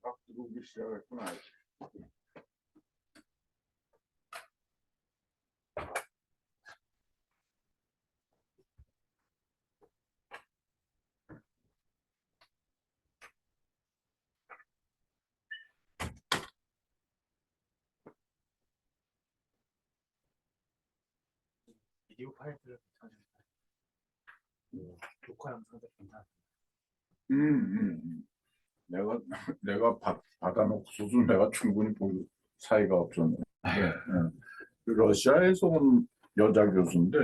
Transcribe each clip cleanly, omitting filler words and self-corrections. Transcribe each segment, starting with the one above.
딱 들어오기 시작했구나. 비디오 파일들을 녹화 영상들 괜찮아. 내가 받아놓고서도 내가 충분히 볼 사이가 없었는데, 그 러시아에서 온 여자 교수인데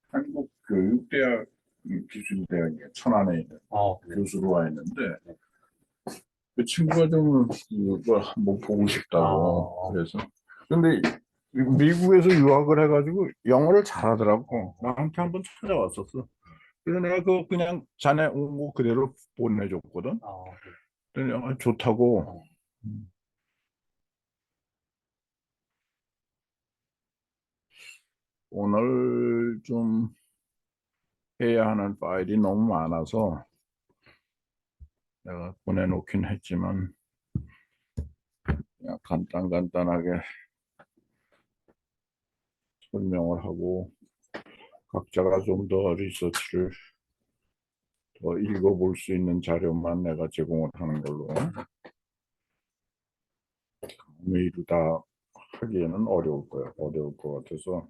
한국 교육대학 기술대학에 천안에 있는 교수로 와 있는데 그 친구가 좀 그걸 한번 보고 싶다고 그래서 근데 미국에서 유학을 해가지고 영어를 잘하더라고. 나한테 한번 찾아왔었어. 그래서 내가 그거 그냥 자네 온 거 그대로 보내줬거든. 그래서 좋다고. 오늘 좀 해야 하는 파일이 너무 많아서 내가 보내놓긴 했지만 그냥 간단하게 설명을 하고 각자가 좀 더 리서치를 더 읽어볼 수 있는 자료만 내가 제공을 하는 걸로. 메일을 다 하기에는 어려울 것 같아서.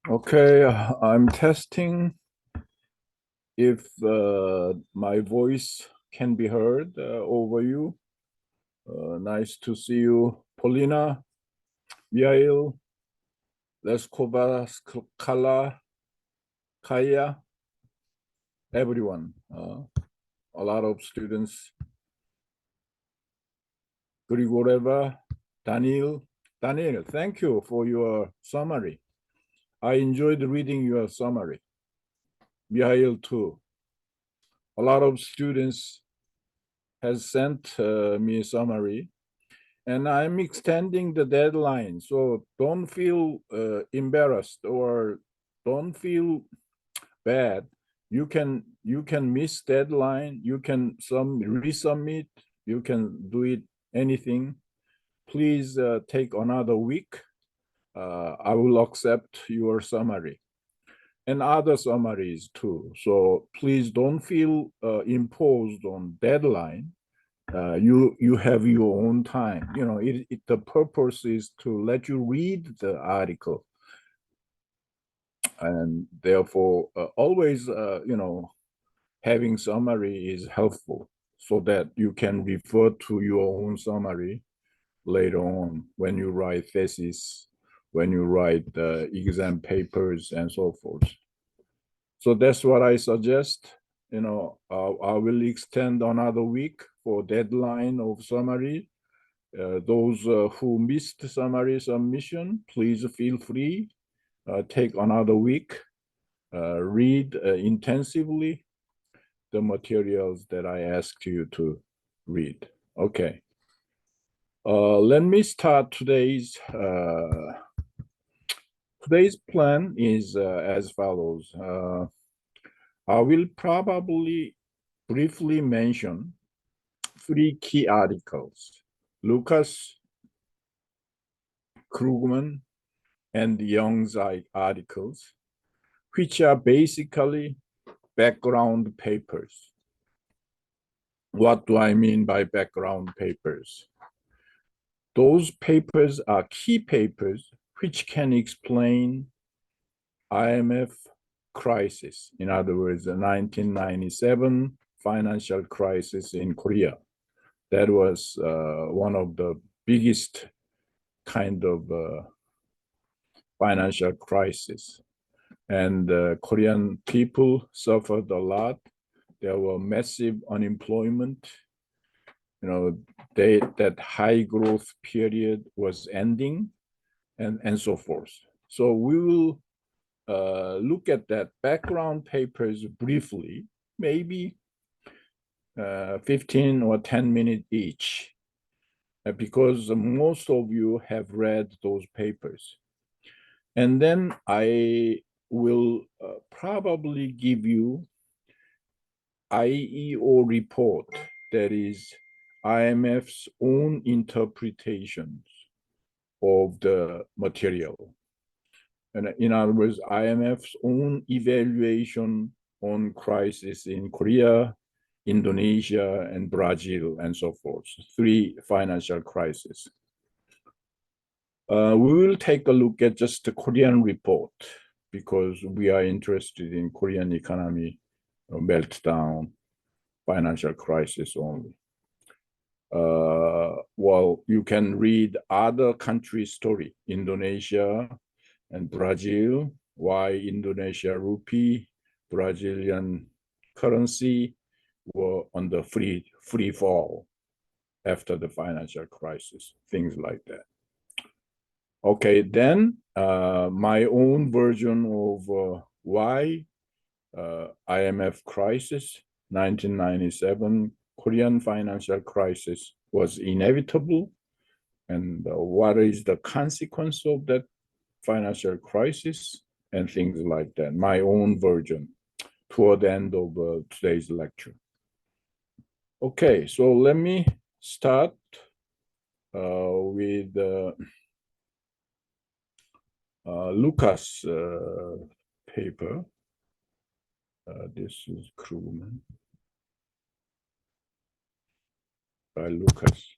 Okay, I'm testing if my voice can be heard over you. Nice to see you, Polina, Yael, Leskova, Skala, Kaya, everyone. A lot of students. Grigoreva, Daniel, thank you for your summary. I enjoyed reading your summary. Mihail too. A lot of students has sent me a summary, and I'm extending the deadline. So don't feel embarrassed or don't feel bad. You can miss deadline. You can resubmit. You can do it anything. Please take another week. I will accept your summary and other summaries too. So please don't feel imposed on deadline. You have your own time. The purpose is to let you read the article, and therefore always having summary is helpful so that you can refer to your own summary later on when you write thesis, when you write exam papers and so forth. So that's what I suggest. I will extend another week for deadline of summary. Those who missed summary submission, please feel free. Take another week. Read intensively the materials that I asked you to read. Okay. Let me start today's plan is as follows. I will probably briefly mention 3 key articles: Lucas, Krugman, and Young's articles, which are basically background papers. What do I mean by background papers? Those papers are key papers which can explain IMF crisis. In other words, the 1997 financial crisis in Korea. That was one of the biggest kind of financial crisis. And Korean people suffered a lot. There were massive unemployment. That high growth period was ending, and so forth. So we will look at that background papers briefly, maybe 15 or 10 minutes each, because most of you have read those papers. And then I will probably give you IEO report, that is IMF's own interpretations of the material. And in other words, IMF's own evaluation on crisis in Korea, Indonesia, and Brazil, and so forth. 3 financial crises. We will take a look at just the Korean report because we are interested in Korean economy meltdown, financial crisis only. Well, you can read other countries' story, Indonesia and Brazil, why Indonesia rupee, Brazilian currency were on the free fall after the financial crisis, things like that. Okay, then my own version of why IMF crisis, 1997 Korean financial crisis was inevitable, and what is the consequence of that financial crisis, and things like that. My own version toward the end of today's lecture. Okay, so let me start with Lucas' paper. This is Krugman by Lucas.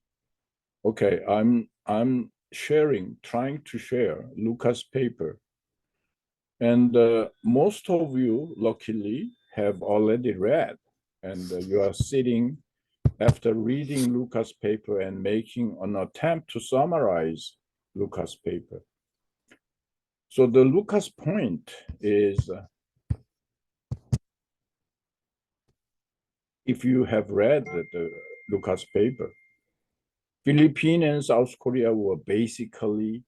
Okay, I'm trying to share Lucas' paper, and most of you, luckily, have already read, and you are sitting after reading Lucas' paper and making an attempt to summarize Lucas' paper. So the Lucas point is, if you have read the Lucas paper, Philippines and South Korea were basically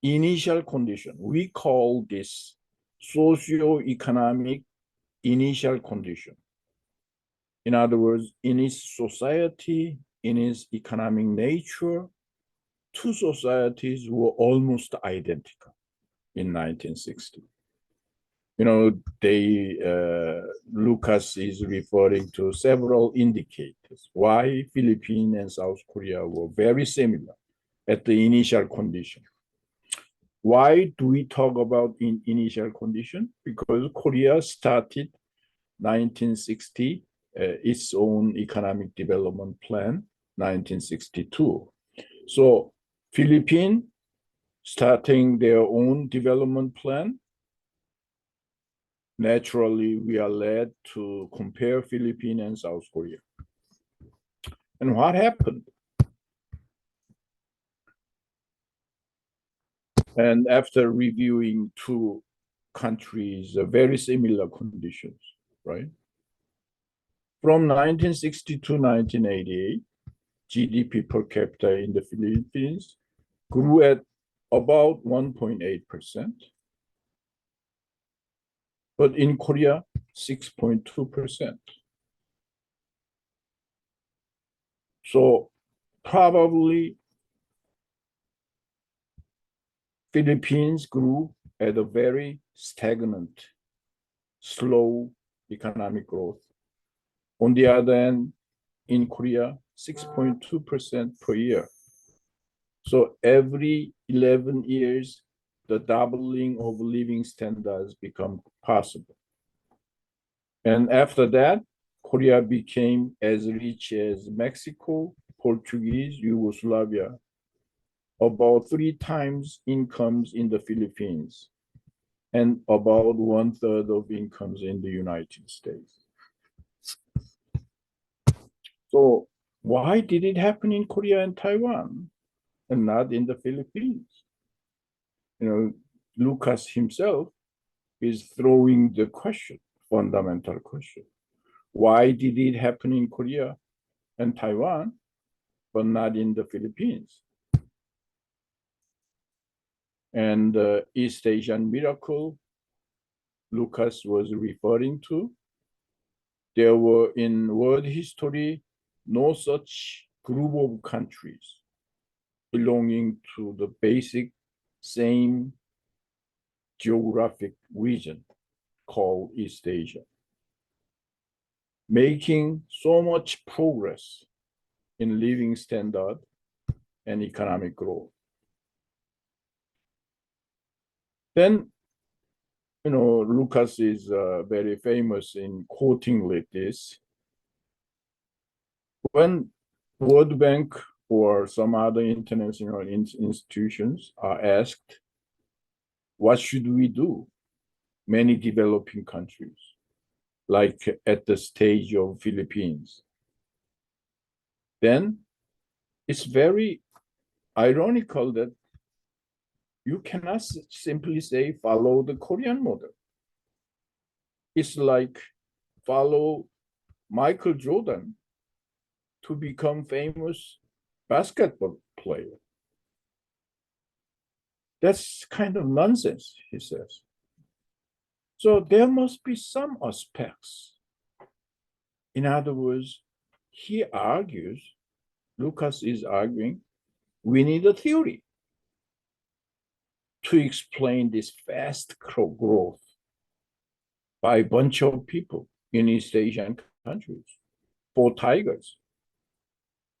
initial condition. We call this socio-economic initial condition. In other words, in its society, in its economic nature, two societies were almost identical in 1960. Lucas is referring to several indicators why Philippines and South Korea were very similar at the initial condition. Why do we talk about initial condition? Because Korea started 1960 its own economic development plan, 1962. So Philippines starting their own development plan. Naturally, we are led to compare Philippines and South Korea. And what happened? And after reviewing two countries, very similar conditions, right? From 1960 to 1988, GDP per capita in the Philippines grew at about 1.8%. But in Korea, 6.2%. So probably Philippines grew at a very stagnant, slow economic growth. On the other hand, in Korea, 6.2% per year. So every 11 years, the doubling of living standards become possible. And after that, Korea became as rich as Mexico, Portuguese, Yugoslavia, about 3 times incomes in the Philippines, and about 1/3 of incomes in the United States. So why did it happen in Korea and Taiwan and not in the Philippines? Lucas himself is throwing the question, fundamental question. Why did it happen in Korea and Taiwan, but not in the Philippines? And the East Asian miracle Lucas was referring to, there were in world history no such group of countries belonging to the basic same geographic region called East Asia, making so much progress in living standard and economic growth. Then, Lucas is very famous in quoting like this. When World Bank or some other international institutions are asked, what should we do? Many developing countries, like at the stage of Philippines. Then it's very ironical that you cannot simply say follow the Korean model. It's like follow Michael Jordan to become famous basketball player. That's kind of nonsense, he says. So there must be some aspects. In other words, he argues, Lucas is arguing, we need a theory to explain this fast growth by a bunch of people in East Asian countries, 4 tigers,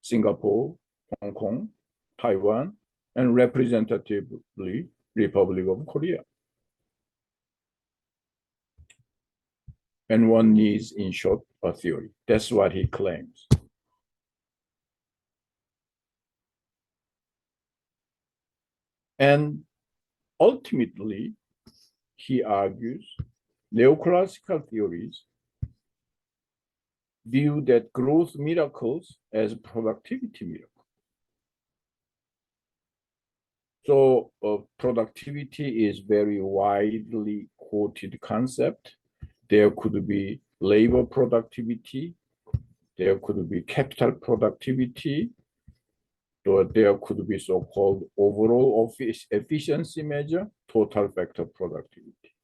Singapore, Hong Kong, Taiwan, and representatively, Republic of Korea. And one needs, in short, a theory. That's what he claims. And ultimately, he argues, neoclassical theories view that growth miracles as productivity miracles. So productivity is very widely quoted concept. There could be labor productivity, there could be capital productivity, or there could be so-called overall efficiency measure, total factor productivity.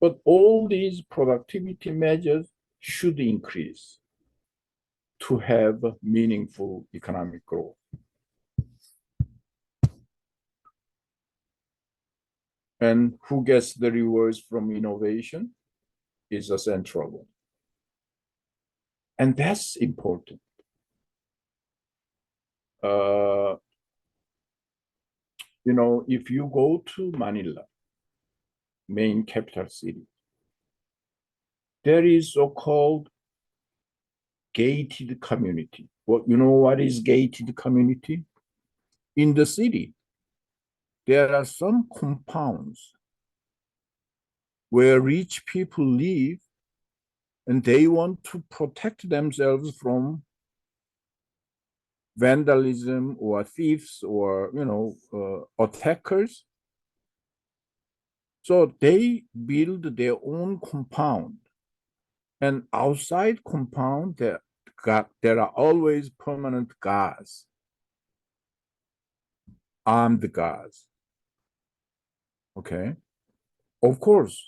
But all these productivity measures should increase to have meaningful economic growth. And who gets the rewards from innovation is a central one. And that's important. If you go to Manila, main capital city, there is so-called gated community. Well, you know what is gated community? In the city, there are some compounds where rich people live and they want to protect themselves from vandalism or thieves or attackers. So they build their own compound, and outside compound there are always permanent guards, armed guards. Okay, of course,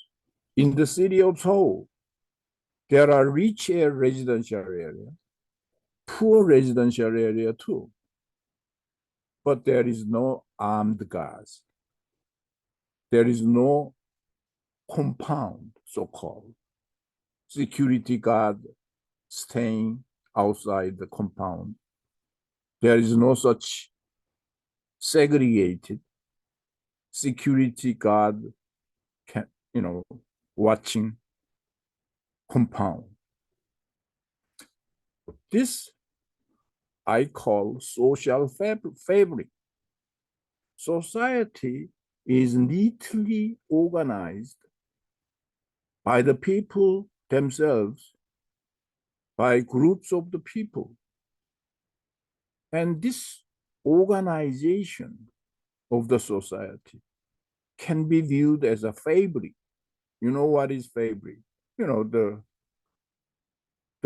in the city of Seoul, there are rich residential area, poor residential area too, but there is no armed guards. There is no compound, so-called security guard staying outside the compound. There is no such segregated security guard, watching compound. This I call social fabric. Society is neatly organized by the people themselves, by groups of the people. And this organization of the society can be viewed as a fabric. You know what is fabric? The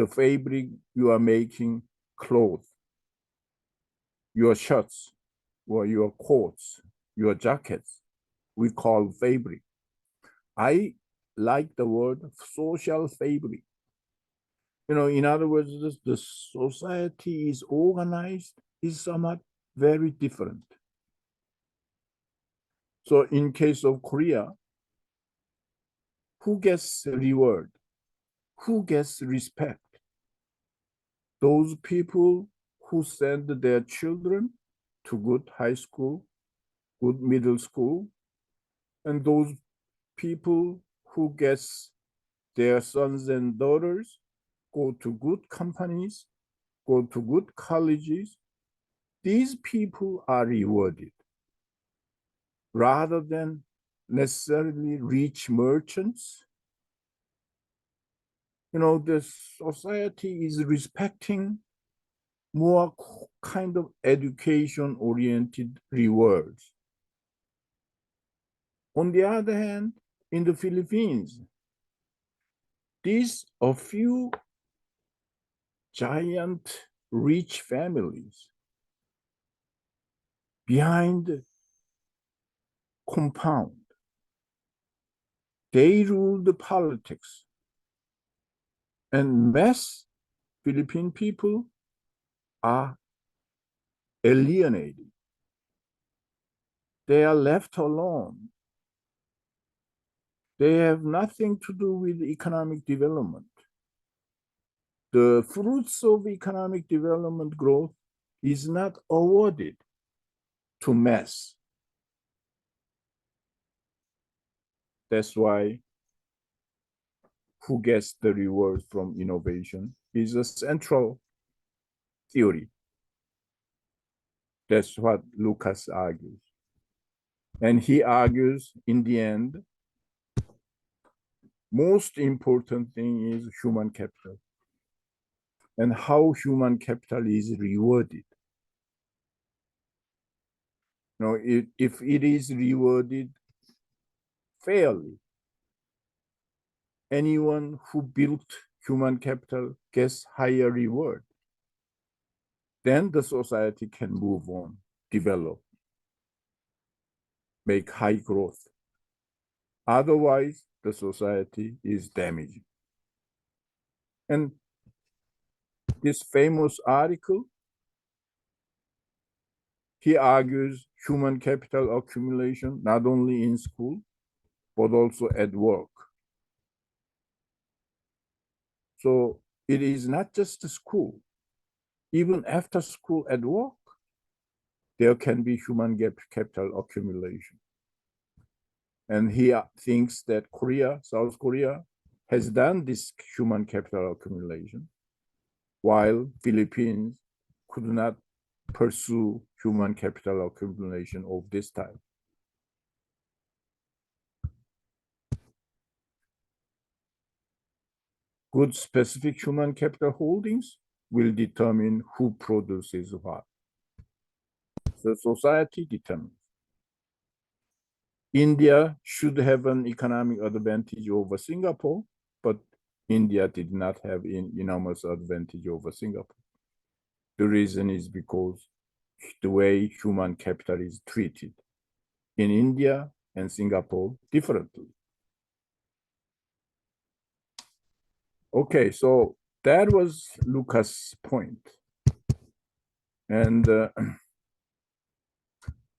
fabric you are making clothes, your shirts, or your coats, your jackets, we call fabric. I like the word social fabric. In other words, the society is organized, is somewhat very different. So in case of Korea, who gets reward? Who gets respect? Those people who send their children to good high school, good middle school, and those people who gets their sons and daughters go to good companies, go to good colleges. These people are rewarded rather than necessarily rich merchants. The society is respecting more kind of education-oriented rewards. On the other hand, in the Philippines, these a few giant rich families behind compound, they rule the politics, and mass Philippine people are alienated. They are left alone. They have nothing to do with economic development. The fruits of economic development growth is not awarded to mass. That's why who gets the reward from innovation is a central theory. That's what Lucas argues. And he argues, in the end, most important thing is human capital and how human capital is rewarded. If it is rewarded fairly, anyone who built human capital gets higher reward. Then the society can move on, develop, make high growth. Otherwise, the society is damaged. And this famous article, he argues human capital accumulation not only in school, but also at work. So it is not just the school. Even after school at work, there can be human capital accumulation. And he thinks that South Korea, has done this human capital accumulation, while Philippines could not pursue human capital accumulation of this type. Good specific human capital holdings will determine who produces what. So society determines. India should have an economic advantage over Singapore, but India did not have an enormous advantage over Singapore. The reason is because the way human capital is treated in India and Singapore differently. Okay, so that was Lucas' point. And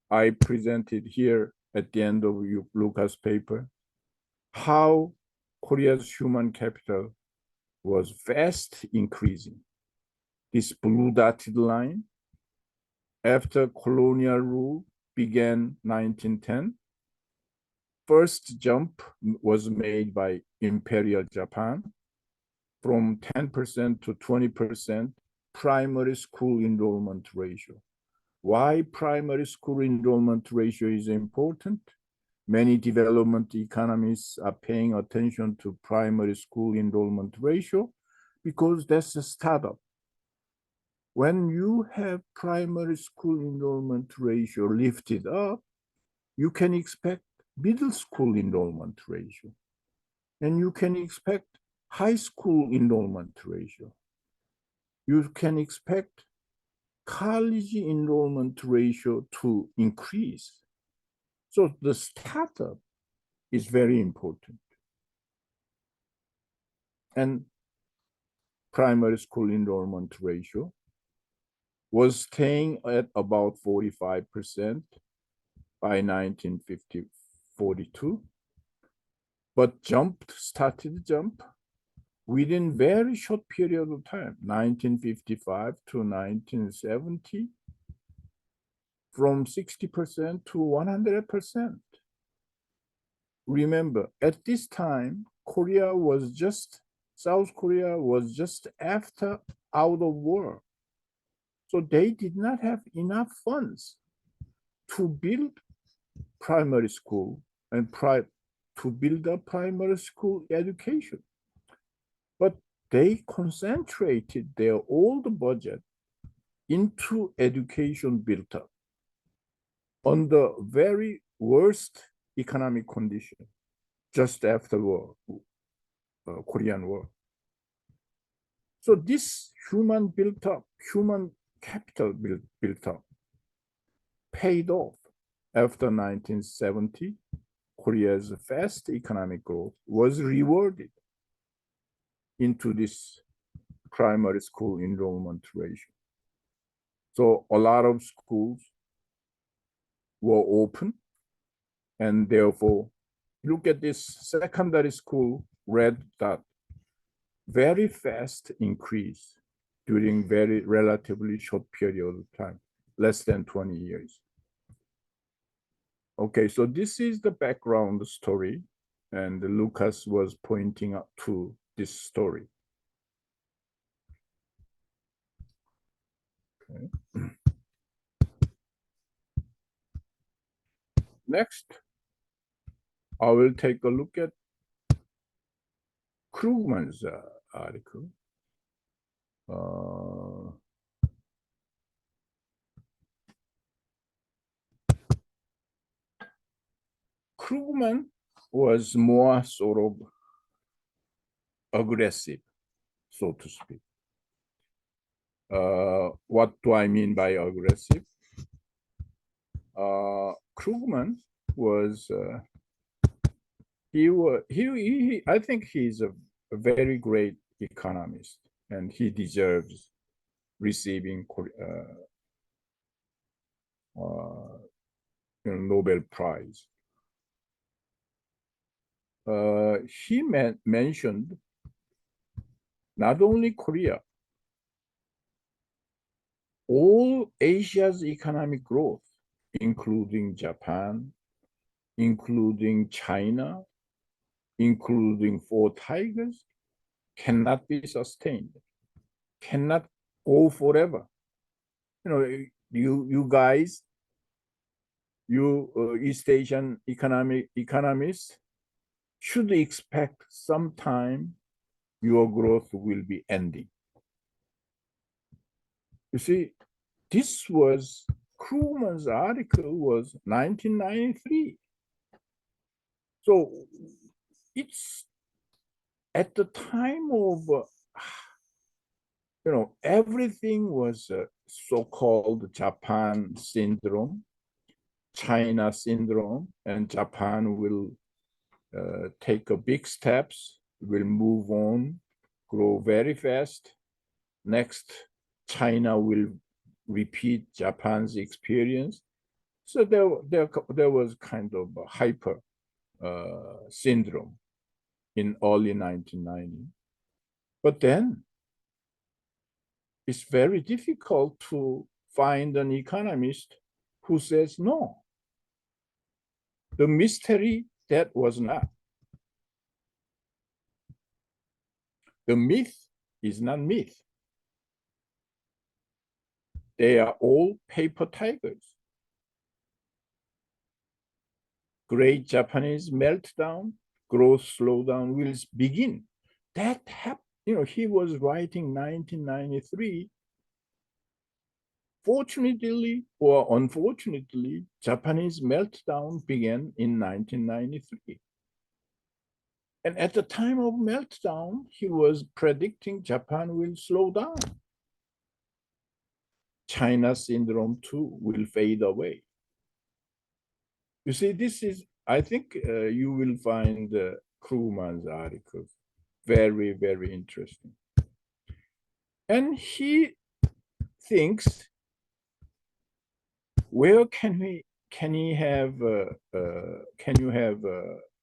I presented here at the end of Lucas' paper how Korea's human capital was fast increasing. This blue dotted line, after colonial rule began 1910, first jump was made by Imperial Japan from 10% to 20% primary school enrollment ratio. Why primary school enrollment ratio is important? Many development economists are paying attention to primary school enrollment ratio because that's a startup. When you have primary school enrollment ratio lifted up, you can expect middle school enrollment ratio, and you can expect high school enrollment ratio. You can expect college enrollment ratio to increase. So the startup is very important. And primary school enrollment ratio was staying at about 45% by 1942, but started to jump within very short period of time, 1955 to 1970, from 60% to 100%. Remember, at this time, South Korea was just after out of war. So they did not have enough funds to build primary school and to build a primary school education. But they concentrated their old budget into education built up on the very worst economic condition just after war, Korean War. So this human capital built up paid off. After 1970, Korea's fast economic growth was rewarded into this primary school enrollment ratio. So a lot of schools were open, and therefore, look at this secondary school red dot, very fast increase during very relatively short period of time, less than 20 years. Okay, so this is the background story, and Lucas was pointing out to this story. Okay. Next, I will take a look at Krugman's article. Krugman was more sort of aggressive, so to speak. What do I mean by aggressive? Krugman was I think he's a very great economist, and he deserves receiving Nobel Prize. He mentioned not only Korea, all Asia's economic growth, including Japan, including China, including Four Tigers, cannot be sustained, cannot go forever. You guys, you East Asian economists should expect sometime your growth will be ending. You see, this was Krugman's article was 1993. So it's at the time of, everything was so-called Japan syndrome, China syndrome, and Japan will take a big steps, will move on, grow very fast. Next, China will repeat Japan's experience. So there was kind of a hyper syndrome in early 1990. But then it's very difficult to find an economist who says no. The mystery, that was not. The myth is not myth. They are all paper tigers. Great Japanese meltdown, growth slowdown will begin. That happened, he was writing 1993. Fortunately or unfortunately, Japanese meltdown began in 1993. And at the time of meltdown, he was predicting Japan will slow down. China syndrome too will fade away. You see, this is, I think you will find Krugman's article very, very interesting. And he thinks, where can you have a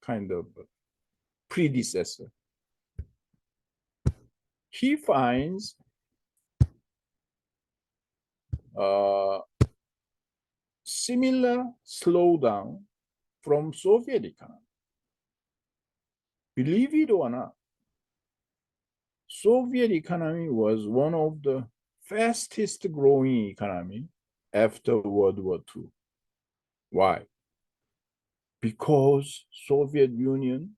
kind of predecessor? He finds similar slowdown from Soviet economy. Believe it or not, Soviet economy was one of the fastest growing economy after World War II. Why? Because Soviet Union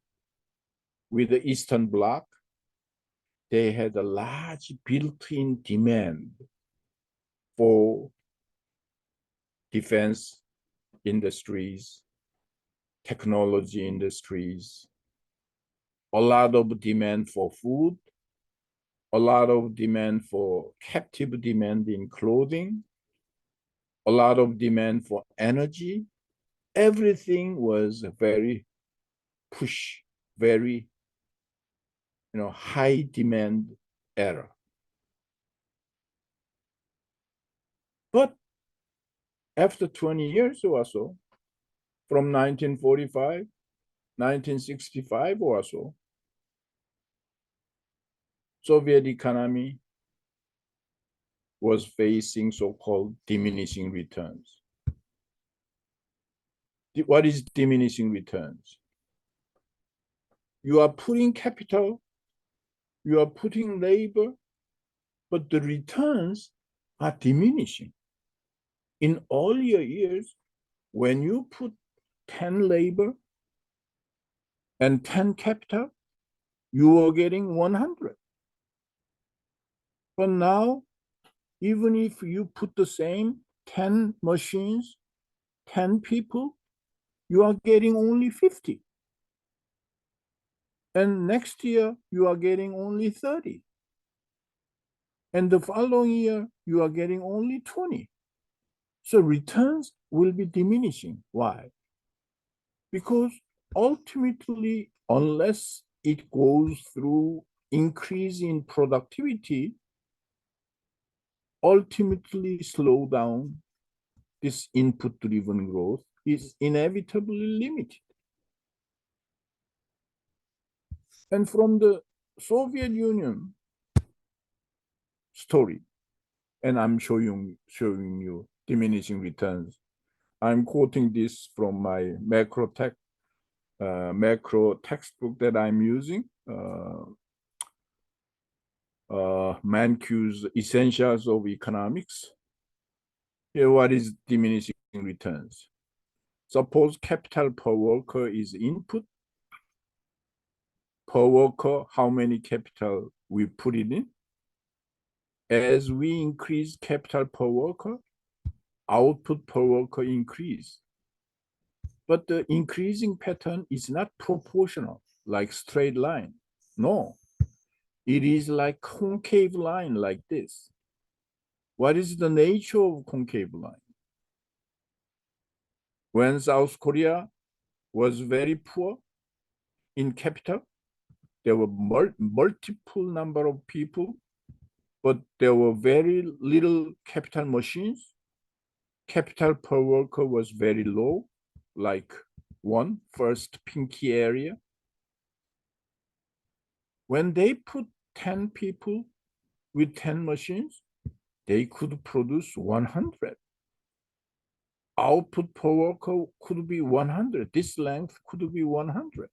with the Eastern Bloc, they had a large built-in demand for defense industries, technology industries, a lot of demand for food, a lot of demand for captive demand in clothing, a lot of demand for energy. Everything was very push, very high demand era. But after 20 years or so, from 1945, 1965 or so, Soviet economy was facing so-called diminishing returns. What is diminishing returns? You are putting capital, you are putting labor, but the returns are diminishing. In earlier years, when you put 10 labor and 10 capital, you are getting 100. But now, even if you put the same 10 machines, 10 people, you are getting only 50. And next year, you are getting only 30. And the following year, you are getting only 20. So returns will be diminishing. Why? Because ultimately, unless it goes through increase in productivity, ultimately slow down this input-driven growth is inevitably limited. And from the Soviet Union story, and I'm showing you diminishing returns. I'm quoting this from my macro textbook that I'm using, Mankew's Essentials of Economics. Here, what is diminishing returns? Suppose capital per worker is input. Per worker, how many capital we put it in? As we increase capital per worker, output per worker increase. But the increasing pattern is not proportional, like straight line. No, it is like concave line like this. What is the nature of concave line? When South Korea was very poor in capital, there were multiple number of people, but there were very little capital machines. Capital per worker was very low, like one first pinky area. When they put 10 people with 10 machines, they could produce 100. Output per worker could be 100. This length could be 100.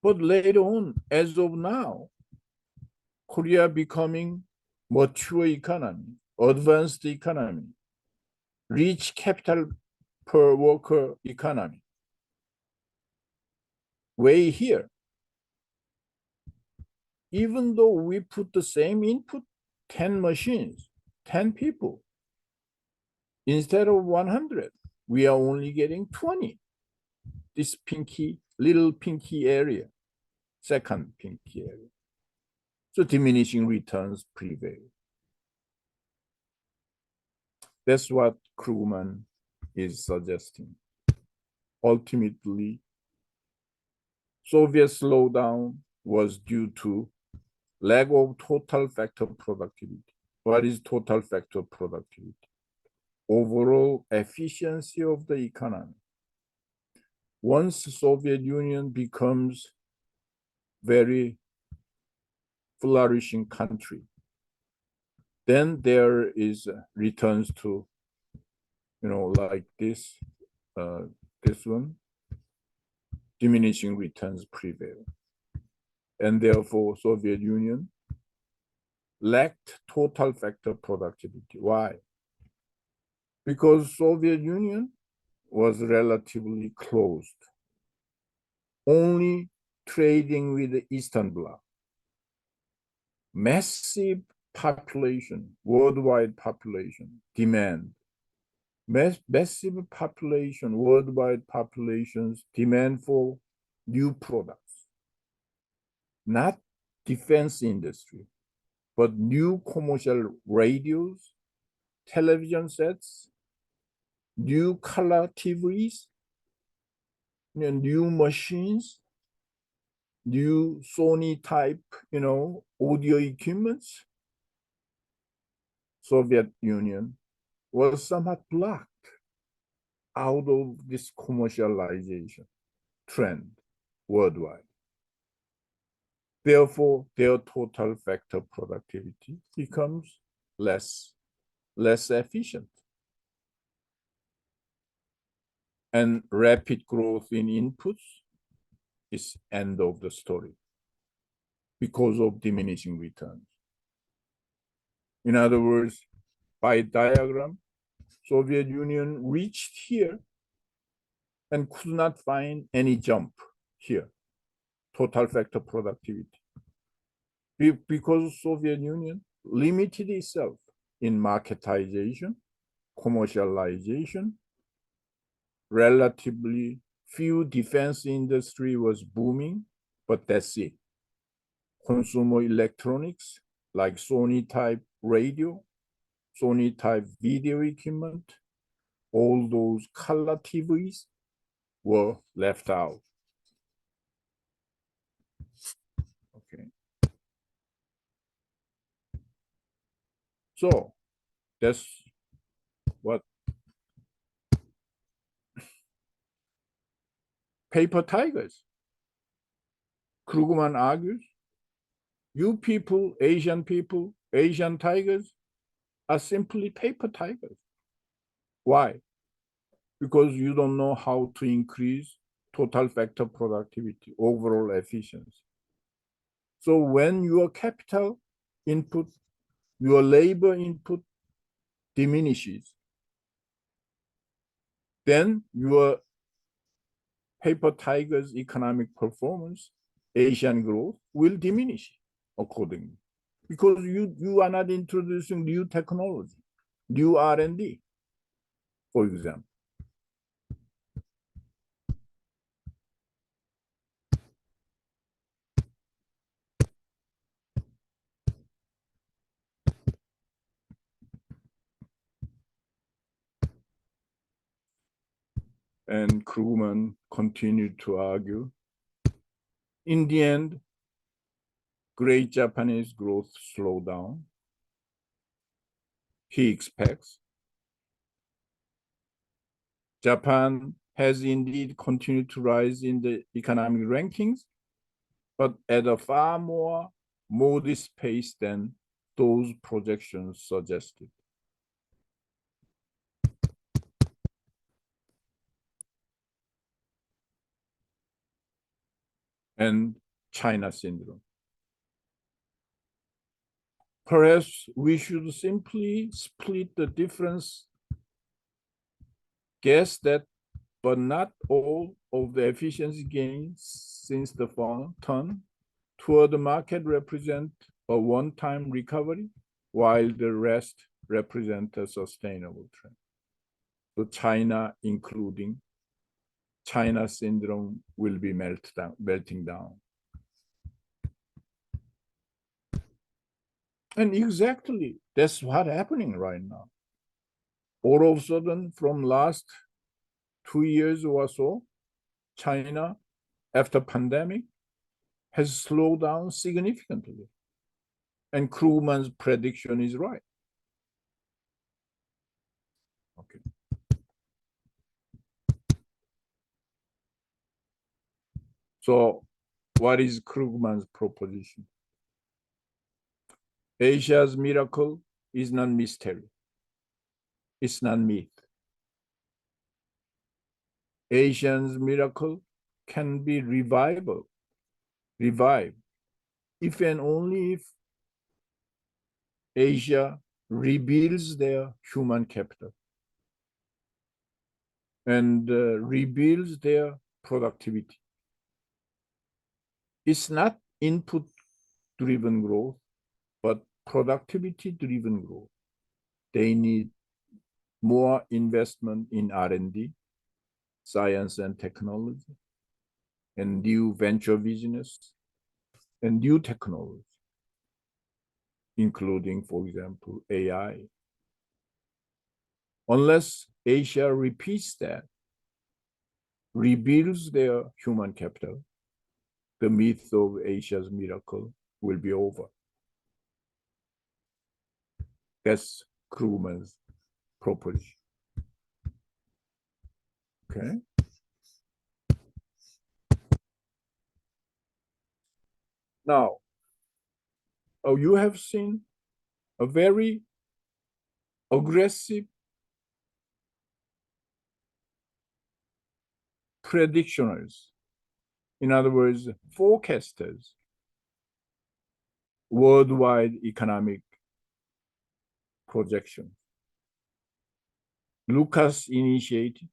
But later on, as of now, Korea becoming mature economy, advanced economy, rich capital per worker economy. Way here, even though we put the same input, 10 machines, 10 people, instead of 100, we are only getting 20. This little pinky area, second pinky area. So diminishing returns prevail. That's what Krugman is suggesting. Ultimately, Soviet slowdown was due to lack of total factor productivity. What is total factor productivity? Overall efficiency of the economy. Once the Soviet Union becomes very flourishing country, then there is returns to, like this one, diminishing returns prevail. And therefore, Soviet Union lacked total factor productivity. Why? Because Soviet Union was relatively closed, only trading with the Eastern Bloc. Massive population, worldwide population, demand. Massive population, worldwide populations demand for new products. Not defense industry, but new commercial radios, television sets, new color TVs, new machines, new Sony type, audio equipments. Soviet Union was somewhat blocked out of this commercialization trend worldwide. Therefore, their total factor productivity becomes less efficient. And rapid growth in inputs is end of the story because of diminishing returns. In other words, by diagram, Soviet Union reached here and could not find any jump here, total factor productivity. Because Soviet Union limited itself in marketization, commercialization, relatively few defense industry was booming, but that's it. Consumer electronics like Sony type radio, Sony type video equipment, all those color TVs were left out. Okay. So that's what paper tigers. Krugman argues, you people, Asian tigers, are simply paper tigers. Why? Because you don't know how to increase total factor productivity, overall efficiency. So when your capital input, your labor input diminishes, then your paper tiger's economic performance, Asian growth, will diminish accordingly. Because you are not introducing new technology, new R&D, for example. And Krugman continued to argue, in the end, great Japanese growth slowed down. He expects Japan has indeed continued to rise in the economic rankings, but at a far more modest pace than those projections suggested. And China syndrome. Perhaps we should simply split the difference, guess that, but not all of the efficiency gains since the turn toward the market represent a one-time recovery, while the rest represent a sustainable trend. So China, including China syndrome, will be melting down. And exactly, that's what's happening right now. All of a sudden, from last 2 years or so, China, after pandemic, has slowed down significantly. And Krugman's prediction is right. Okay. So what is Krugman's proposition? Asia's miracle is not mystery. It's not myth. Asia's miracle can be revived if and only if Asia rebuilds their human capital and rebuilds their productivity. It's not input-driven growth, but productivity-driven growth. They need more investment in R&D, science and technology, and new venture business, and new technology, including, for example, AI. Unless Asia repeats that, rebuilds their human capital, the myth of Asia's miracle will be over. That's Krugman's proposition. Okay. Now, you have seen a very aggressive predictioners, in other words, forecasters, worldwide economic projection. Lucas initiated,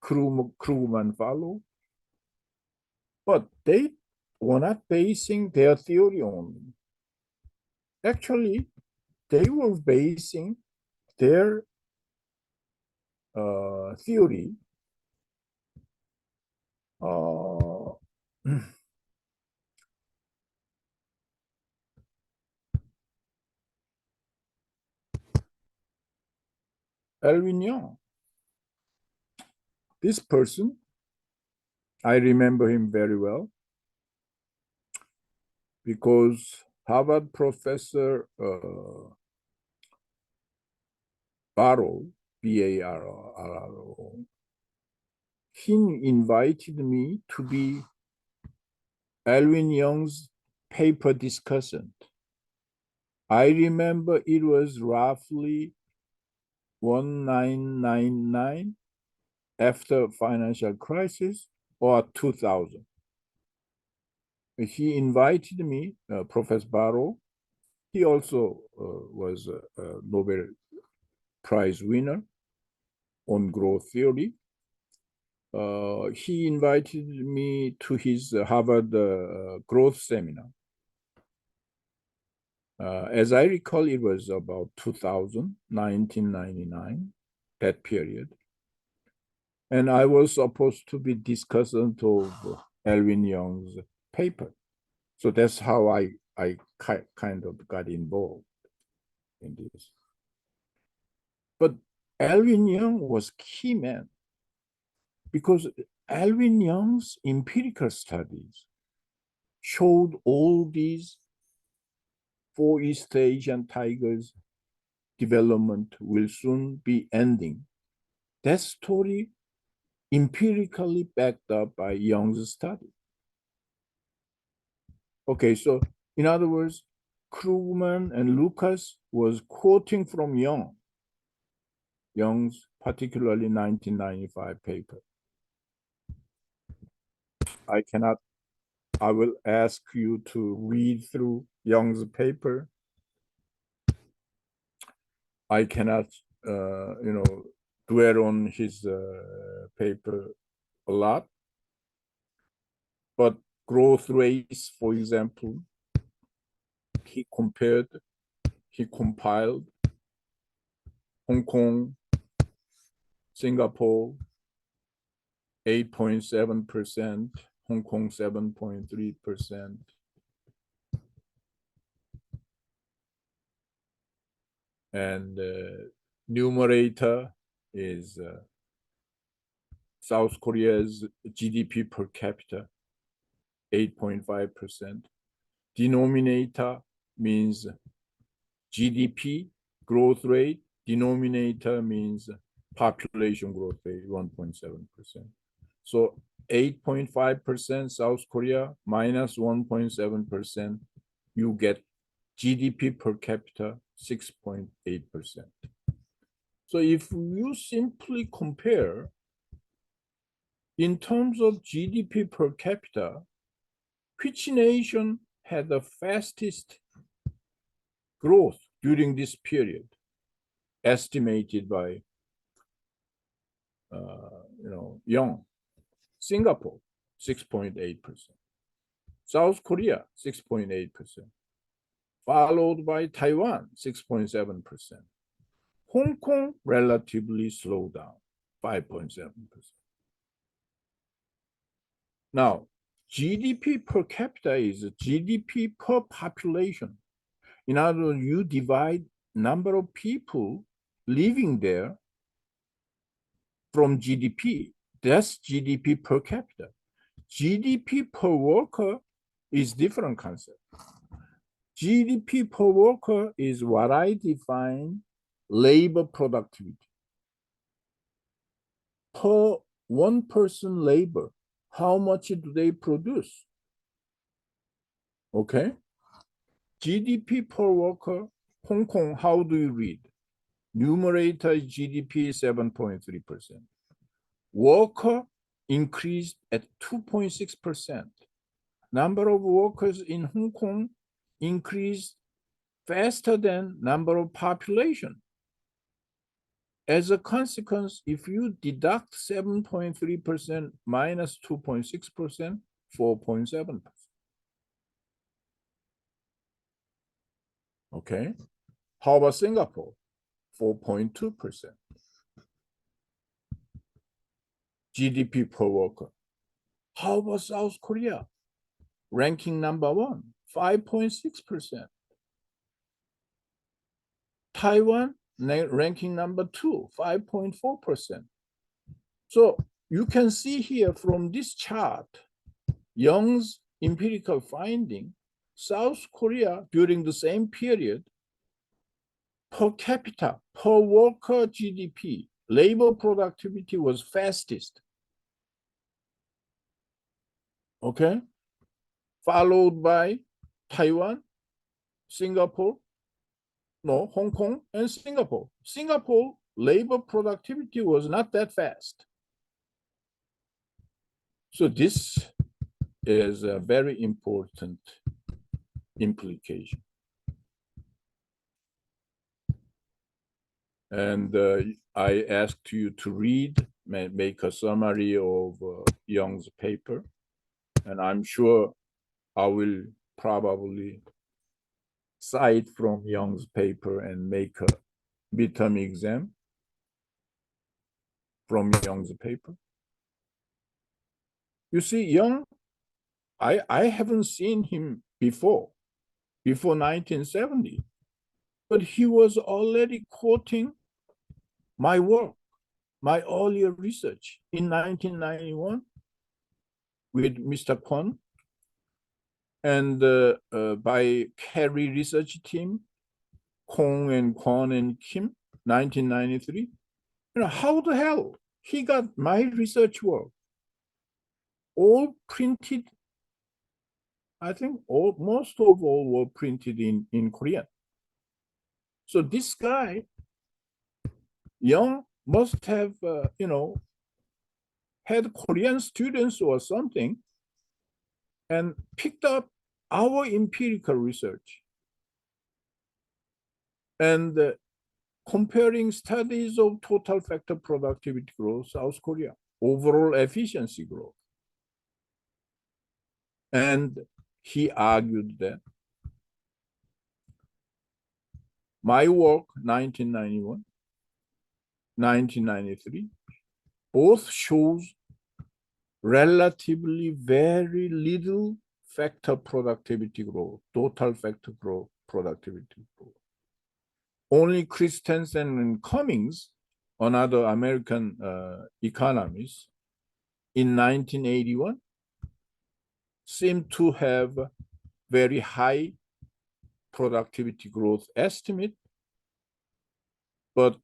Krugman followed, but they were not basing their theory only. Actually, they were basing their theory Alvin Young. This person, I remember him very well because Harvard professor Barrow, B-A-R-R-O, he invited me to be Alvin Young's paper discussant. I remember it was roughly 1999 after financial crisis or 2000. He invited me, Professor Barrow. He also was a Nobel Prize winner on growth theory. He invited me to his Harvard growth seminar. As I recall, it was about 2000, 1999, that period. And I was supposed to be discussant of Alvin Young's paper. So that's how I kind of got involved in this. But Alvin Young was key man because Alvin Young's empirical studies showed all these 4 East Asian tigers development will soon be ending. That story empirically backed up by Young's study. Okay, so in other words, Krugman and Lucas was quoting from Young's particularly 1995 paper. I will ask you to read through Young's paper. I cannot, dwell on his paper a lot, but growth rates, for example, he compiled Hong Kong, Singapore, 8.7%, Hong Kong 7.3%. And numerator is South Korea's GDP per capita, 8.5%. Denominator means GDP growth rate. Denominator means population growth rate, 1.7%. So 8.5% South Korea minus 1.7%, you get GDP per capita 6.8%. So if you simply compare in terms of GDP per capita, which nation had the fastest growth during this period, estimated by Young? Singapore, 6.8%. South Korea, 6.8%. Followed by Taiwan, 6.7%. Hong Kong relatively slowed down, 5.7%. Now, GDP per capita is GDP per population. In other words, you divide number of people living there from GDP. That's GDP per capita. GDP per worker is different concept. GDP per worker is what I define labor productivity. Per one person labor, how much do they produce? Okay. GDP per worker, Hong Kong, how do you read? Numerator GDP 7.3%. Worker increased at 2.6%. Number of workers in Hong Kong increased faster than number of population. As a consequence, if you deduct 7.3% minus 2.6%, 4.7%. Okay. How about Singapore? 4.2%. GDP per worker. How about South Korea? Ranking number 1, 5.6%. Taiwan, ranking number 2, 5.4%. So you can see here from this chart, Young's empirical finding, South Korea during the same period per capita, per worker GDP, labor productivity was fastest. Okay? Followed by Taiwan, Singapore, no, Hong Kong, and Singapore. Singapore labor productivity was not that fast. So this is a very important implication. And I asked you to read, make a summary of Young's paper. And I'm sure I will probably cite from Young's paper and make a midterm exam from Young's paper. You see, Young, I haven't seen him before 1970, but he was already quoting my work, my earlier research in 1991 with Mr. Kwon and by Kerry research team, Kong and Kwon and Kim, 1993. You know, how the hell he got my research work all printed? I think most of all were printed in Korean. So this guy, Young, must have, had Korean students or something and picked up our empirical research and comparing studies of total factor productivity growth, South Korea, overall efficiency growth. And he argued that my work, 1991, 1993, both shows relatively very little factor productivity growth, total factor growth, productivity growth. Only Christensen and Cummings, another American economists, in 1981, seemed to have very high productivity growth estimate, but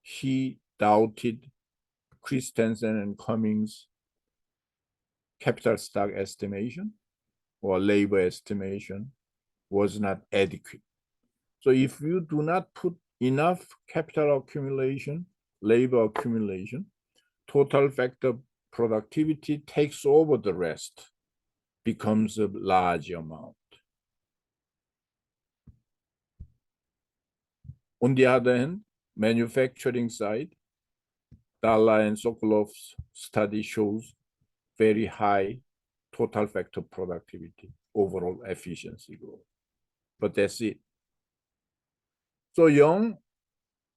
he doubted Christensen and Cummings' capital stock estimation or labor estimation was not adequate. So if you do not put enough capital accumulation, labor accumulation, total factor productivity takes over the rest, becomes a large amount. On the other hand, manufacturing side, Dalla and Sokolov's study shows very high total factor productivity, overall efficiency growth. But that's it. So Young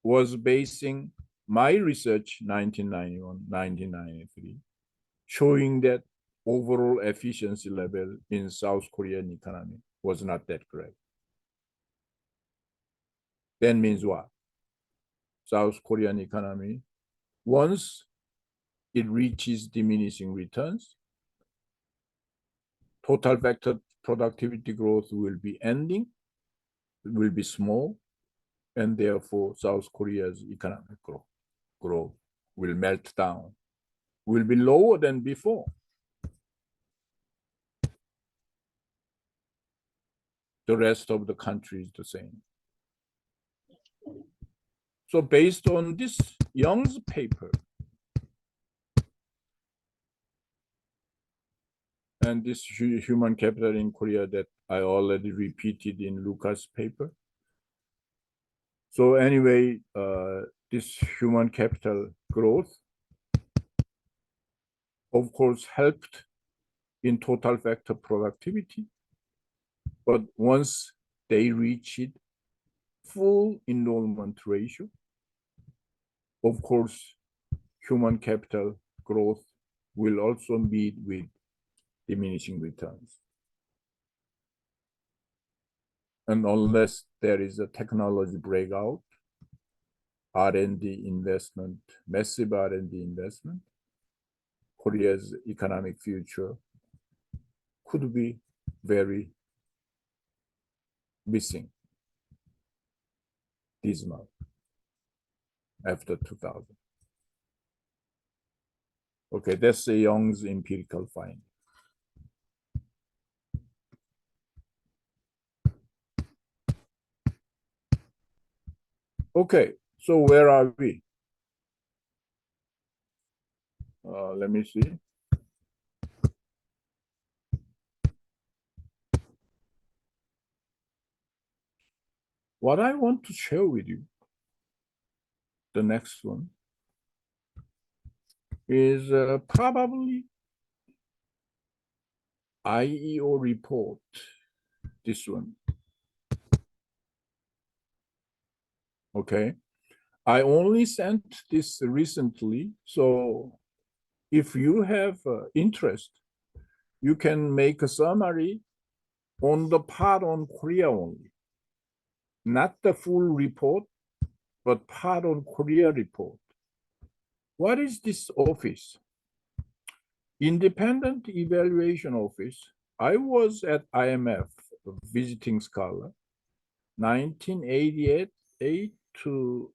was basing my research 1991, 1993, showing that overall efficiency level in South Korean economy was not that great. That means what? South Korean economy, once it reaches diminishing returns, total factor productivity growth will be ending, it will be small, and therefore South Korea's economic growth will melt down, will be lower than before. The rest of the country is the same. So based on this Young's paper, and this human capital in Korea that I already repeated in Lucas' paper. So anyway, this human capital growth, of course, helped in total factor productivity. But once they reached full enrollment ratio, of course, human capital growth will also meet with diminishing returns. And unless there is a technology breakout, R&D investment, massive R&D investment, Korea's economic future could be very missing. dismal after 2000. Okay, that's Young's empirical finding. Okay, so where are we? Let me see. What I want to share with you, the next one, is probably IEO report, this one. Okay, I only sent this recently, so if you have interest, you can make a summary on the part on Korea only, not the full report, but part on Korea report. What is this office? Independent Evaluation Office. I was at IMF, a visiting scholar, 1988 to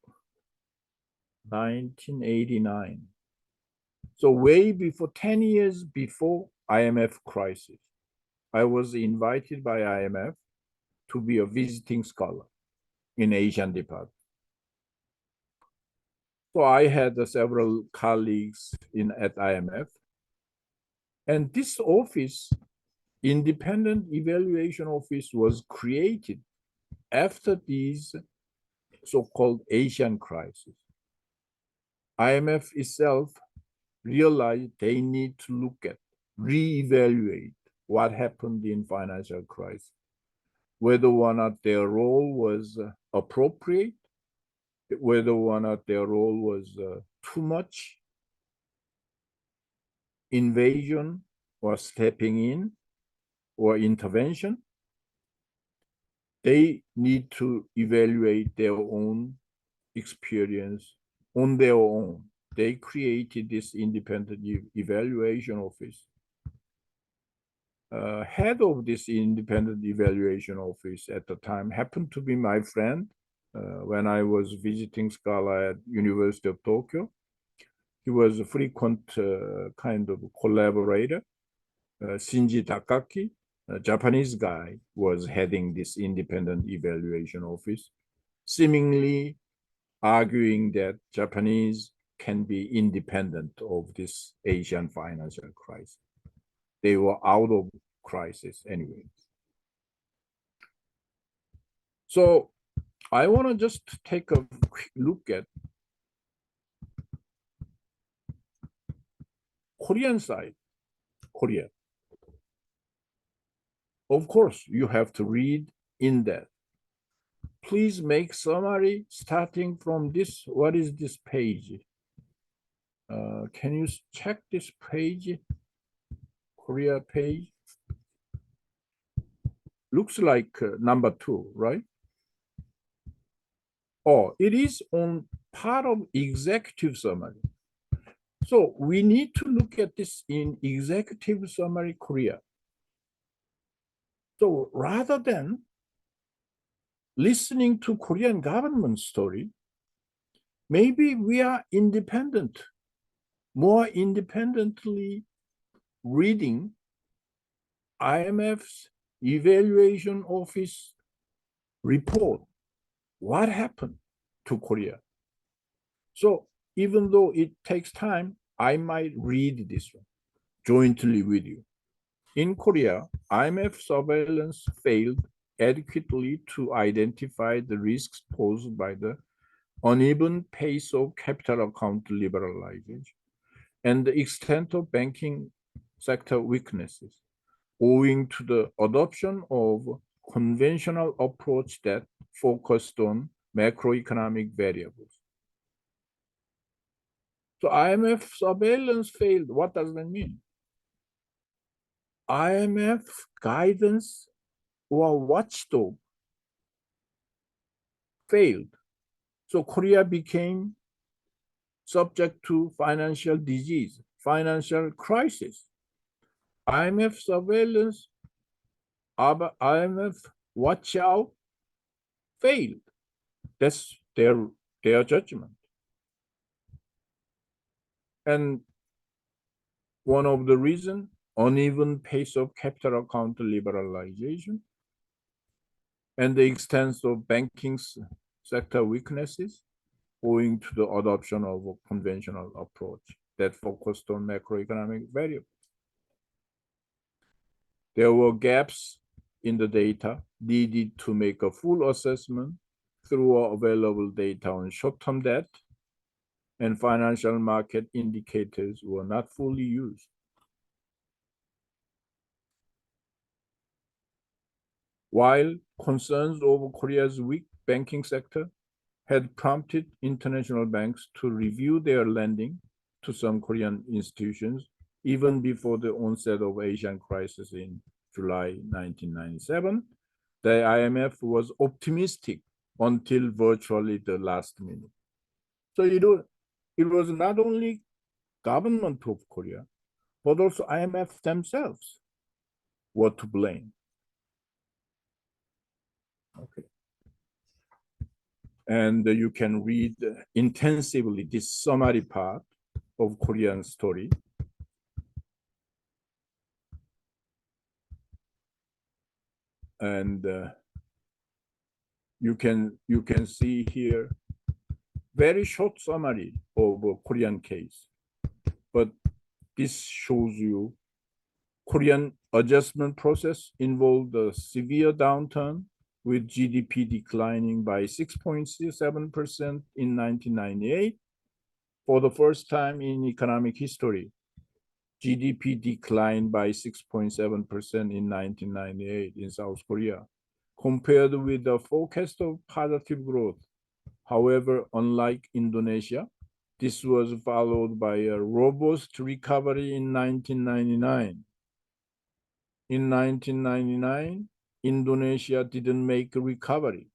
1989. So way before, 10 years before IMF crisis, I was invited by IMF to be a visiting scholar in Asian department. So I had several colleagues at IMF. And this office, Independent Evaluation Office, was created after these so-called Asian crisis. IMF itself realized they need to look at, reevaluate what happened in financial crisis, whether or not their role was appropriate, whether or not their role was too much invasion or stepping in or intervention. They need to evaluate their own experience on their own. They created this independent evaluation office. Head of this independent evaluation office at the time happened to be my friend when I was visiting scholar at University of Tokyo. He was a frequent kind of collaborator. Shinji Takaki, a Japanese guy, was heading this independent evaluation office, seemingly arguing that Japanese can be independent of this Asian financial crisis. They were out of crisis anyway. So I want to just take a quick look at Korean side, Korea. Of course, you have to read in depth. Please make summary starting from this. What is this page? Can you check this page? Korea page. Looks like number 2, right? Oh, it is on part of executive summary. So we need to look at this in executive summary Korea. So rather than listening to Korean government story, maybe we are independent, more independently reading IMF's evaluation office report. What happened to Korea? So even though it takes time, I might read this one jointly with you. In Korea, IMF surveillance failed adequately to identify the risks posed by the uneven pace of capital account liberalization and the extent of banking sector weaknesses, owing to the adoption of conventional approach that focused on macroeconomic variables. So IMF surveillance failed. What does that mean? IMF guidance or watchdog failed. So Korea became subject to financial disease, financial crisis. IMF surveillance, IMF watch out failed. That's their judgment. And one of the reasons, uneven pace of capital account liberalization and the extent of banking sector weaknesses owing to the adoption of a conventional approach that focused on macroeconomic variables. There were gaps in the data needed to make a full assessment through available data on short-term debt, and financial market indicators were not fully used. While concerns over Korea's weak banking sector had prompted international banks to review their lending to some Korean institutions even before the onset of Asian crisis in July 1997, the IMF was optimistic until virtually the last minute. So it was not only government of Korea, but also IMF themselves were to blame. Okay. And you can read intensively this summary part of Korean story. And you can see here very short summary of a Korean case, but this shows you Korean adjustment process involved a severe downturn with GDP declining by 6.7% in 1998. For the first time in economic history, GDP declined by 6.7% in 1998 in South Korea, compared with the forecast of positive growth. However, unlike Indonesia, this was followed by a robust recovery in 1999. In 1999, Indonesia didn't make a recovery,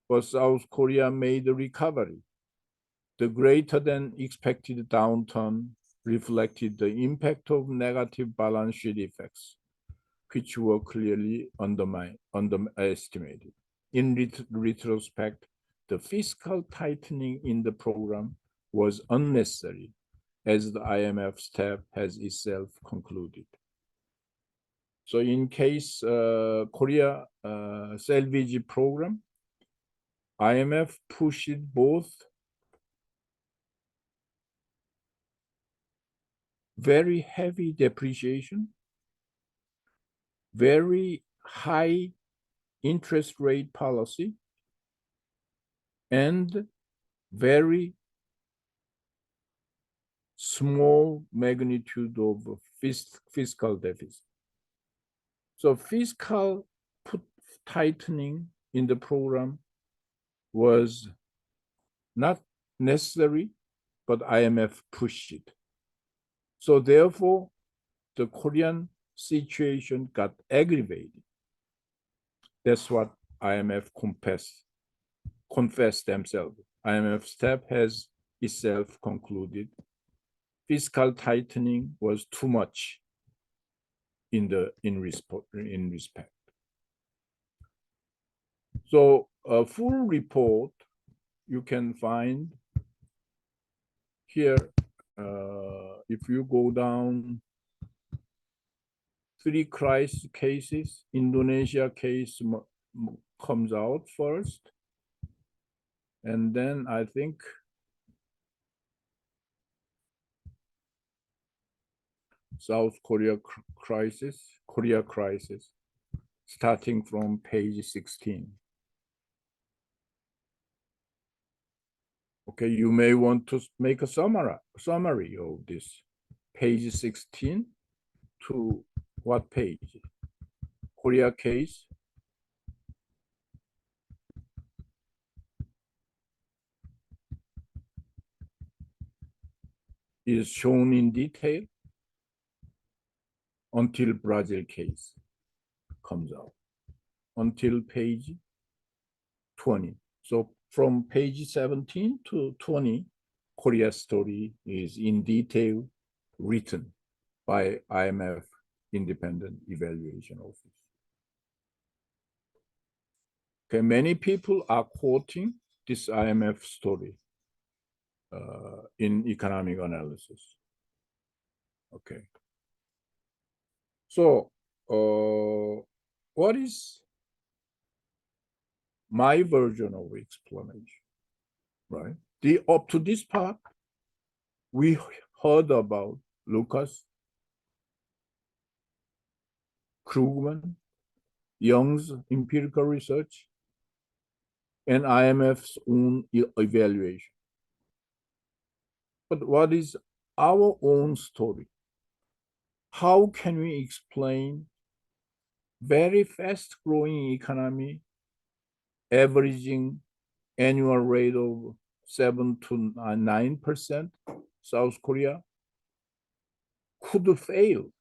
but South Korea made a recovery. The greater than expected downturn reflected the impact of negative balance sheet effects, which were clearly underestimated. In retrospect, the fiscal tightening in the program was unnecessary, as the IMF staff has itself concluded. So in case Korea salvage program, IMF pushed both very heavy depreciation, very high interest rate policy, and very small magnitude of fiscal deficit. So fiscal tightening in the program was not necessary, but IMF pushed it. So therefore, the Korean situation got aggravated. That's what IMF confessed themselves. IMF staff has itself concluded fiscal tightening was too much in respect. So a full report you can find here. If you go down 3 crisis cases, Indonesia case comes out first, and then I think South Korea crisis, starting from page 16. Okay, you may want to make a summary of this. Page 16 to what page? Korea case. Is shown in detail until Brazil case comes out, until page 20. So from page 17 to 20, Korea story is in detail written by IMF Independent Evaluation Office. Okay, many people are quoting this IMF story in economic analysis. Okay. So, what is my version of explanation, right? Up to this part, we heard about Lucas, Krugman, Young's empirical research, and IMF's own evaluation. But what is our own story? How can we explain very fast-growing economy, averaging annual rate of 7 to 9%, South Korea, could fail,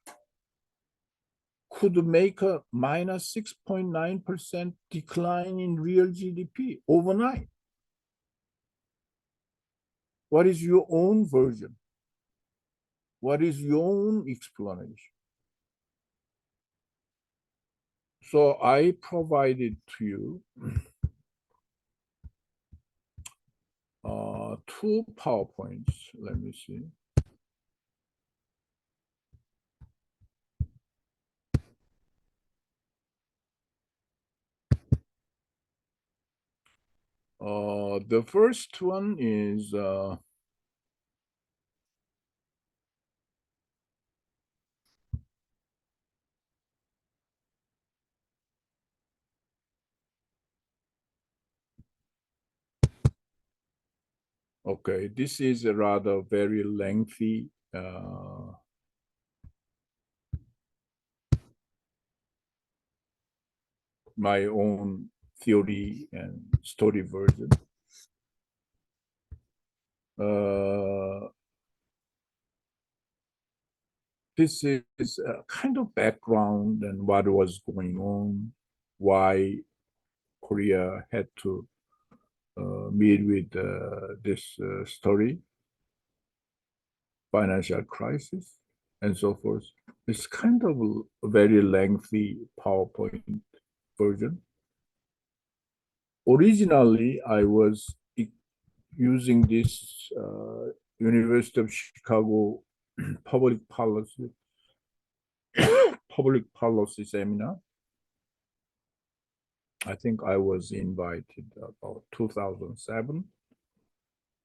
could make a minus 6.9% decline in real GDP overnight? What is your own version? What is your own explanation? So I provided to you two PowerPoints. Let me see. The first one is okay. This is a rather very lengthy my own theory and story version. This is a kind of background and what was going on, why Korea had to meet with this story, financial crisis, and so forth. It's kind of a very lengthy PowerPoint version. Originally, I was using this University of Chicago public policy seminar. I think I was invited about 2007,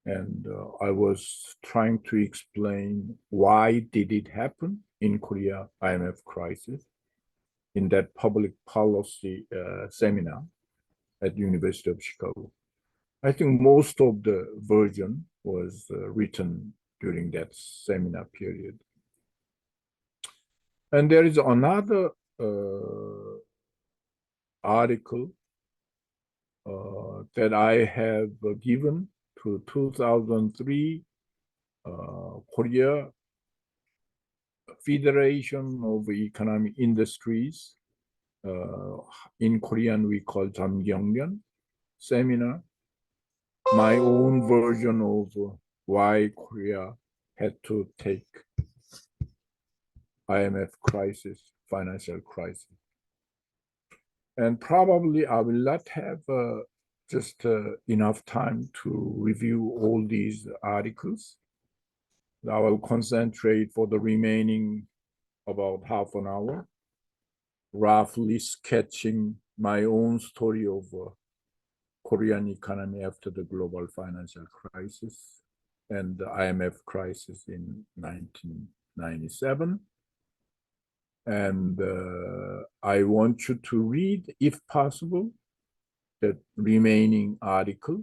and I was trying to explain why did it happen in Korea IMF crisis in that public policy seminar at University of Chicago. I think most of the version was written during that seminar period. And there is another article that I have given to 2003 Korea Federation of Economic Industries. In Korean, we call Jamgyeongyeon seminar. My own version of why Korea had to take IMF crisis, financial crisis. And probably I will not have just enough time to review all these articles. I will concentrate for the remaining about half an hour, roughly sketching my own story of Korean economy after the global financial crisis and the IMF crisis in 1997. And I want you to read, if possible, the remaining article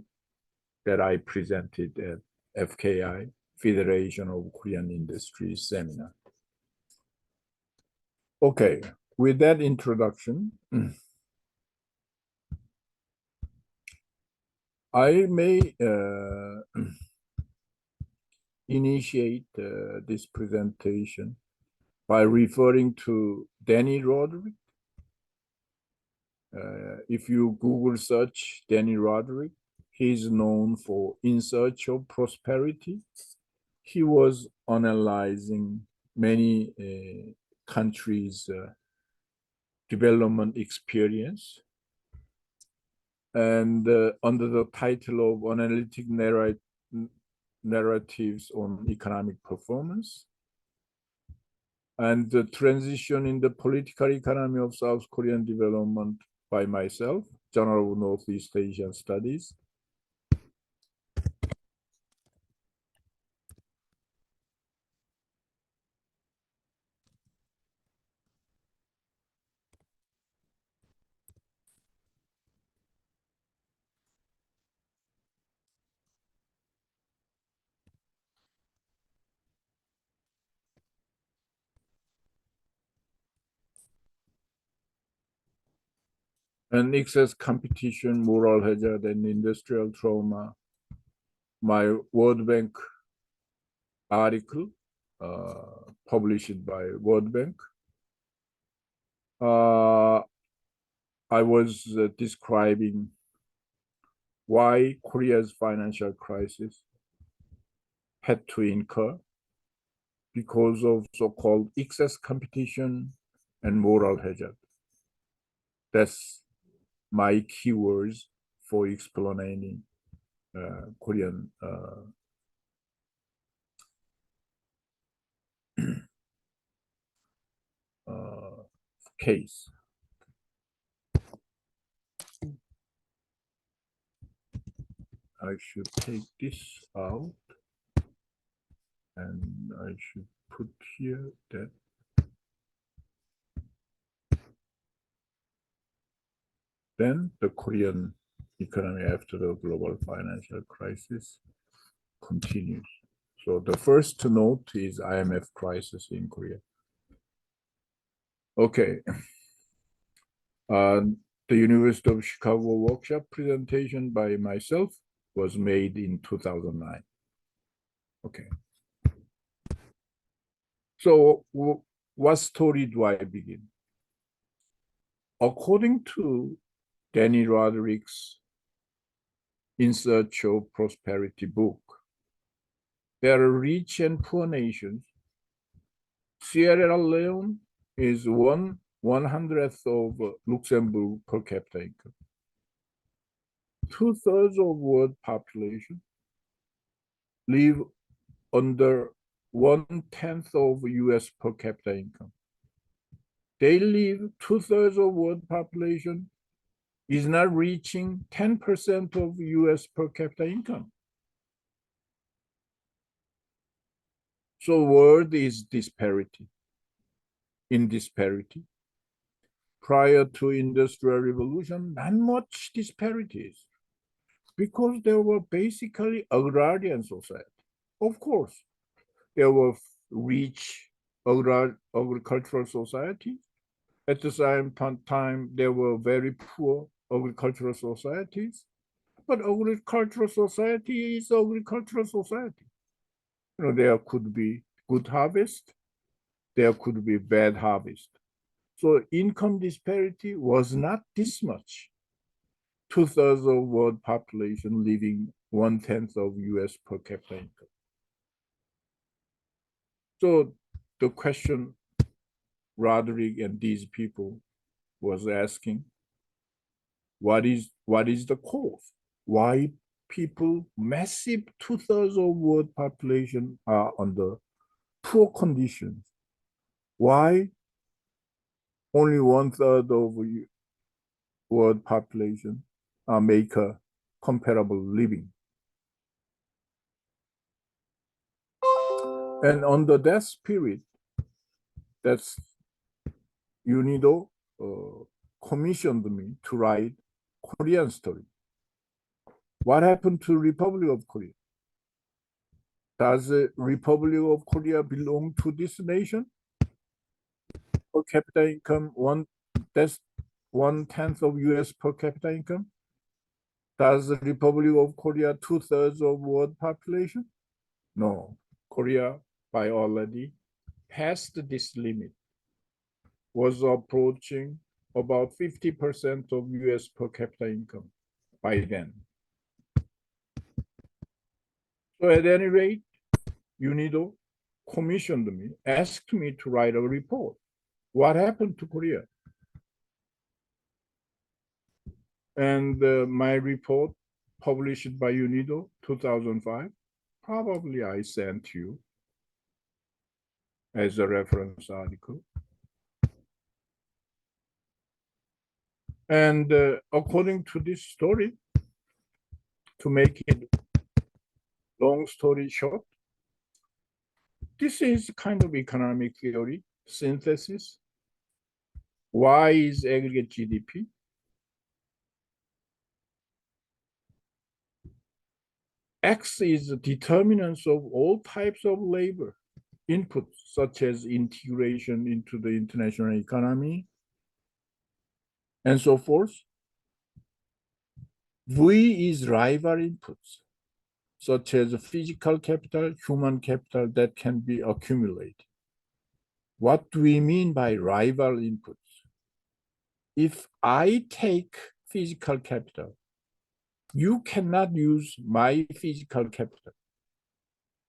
that I presented at FKI, Federation of Korean Industries seminar. Okay, with that introduction, I may initiate this presentation by referring to Danny Roderick. If you Google search Danny Roderick, he's known for In Search of Prosperity. He was analyzing many countries' development experience and under the title of Analytic Narratives on Economic Performance, and the Transition in the Political Economy of South Korean Development by myself, Journal of Northeast Asian Studies. And excess competition, moral hazard, and industrial trauma. My World Bank article, published by World Bank. I was describing why Korea's financial crisis had to incur because of so-called excess competition and moral hazard. That's my keywords for explaining Korean case. I should take this out, and I should put here that then the Korean economy after the global financial crisis continues. So the first note is IMF crisis in Korea. Okay. The University of Chicago workshop presentation by myself was made in 2009. Okay. So what story do I begin? According to Danny Roderick's In Search of Prosperity book, there are rich and poor nations. Sierra Leone is 1/100th of Luxembourg per capita income. 2/3 of world population live under 1/10 of US per capita income. They live 2/3 of world population is not reaching 10% of US per capita income. So world is disparity. In disparity. Prior to Industrial Revolution, not much disparities because there were basically agrarian society. Of course, there were rich agricultural societies. At the same time, there were very poor agricultural societies. But agricultural society is agricultural society. You know, there could be good harvest, there could be bad harvest. So income disparity was not this much. 2/3 of world population living 1/10 of US per capita income. So the question Roderick and these people was asking, what is the cause? Why people, massive 2/3 of world population are under poor conditions? Why only 1/3 of world population make a comparable living? And under that spirit, that's UNIDO commissioned me to write Korean story. What happened to Republic of Korea? Does the Republic of Korea belong to this nation? Per capita income, that's 1/10 of US per capita income. Does the Republic of Korea 2/3 of world population? No, Korea by already passed this limit, was approaching about 50% of US per capita income by then. So at any rate, UNIDO commissioned me, asked me to write a report. What happened to Korea? And my report published by UNIDO 2005, probably I sent you as a reference article. And according to this story, to make it long story short, this is kind of economic theory synthesis. Y is aggregate GDP. X is the determinants of all types of labor inputs, such as integration into the international economy, and so forth. V is rival inputs, such as physical capital, human capital that can be accumulated. What do we mean by rival inputs? If I take physical capital, you cannot use my physical capital.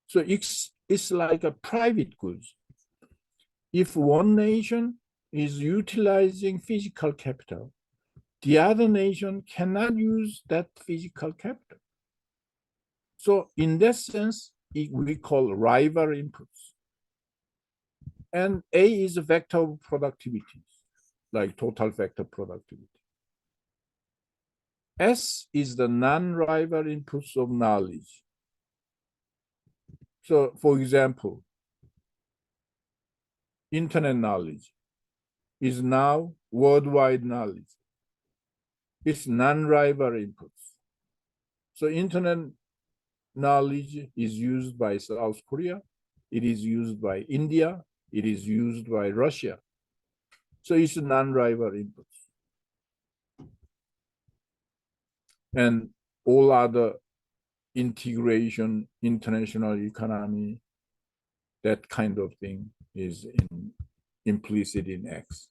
So it's like a private goods. If one nation is utilizing physical capital, the other nation cannot use that physical capital. So in that sense, we call rival inputs. And A is a vector of productivity, like total vector productivity. S is the non-rival inputs of knowledge. So for example, internet knowledge is now worldwide knowledge. It's non-rival inputs. So internet knowledge is used by South Korea. It is used by India. It is used by Russia. So it's non-rival inputs. And all other integration, international economy, that kind of thing is implicit in X.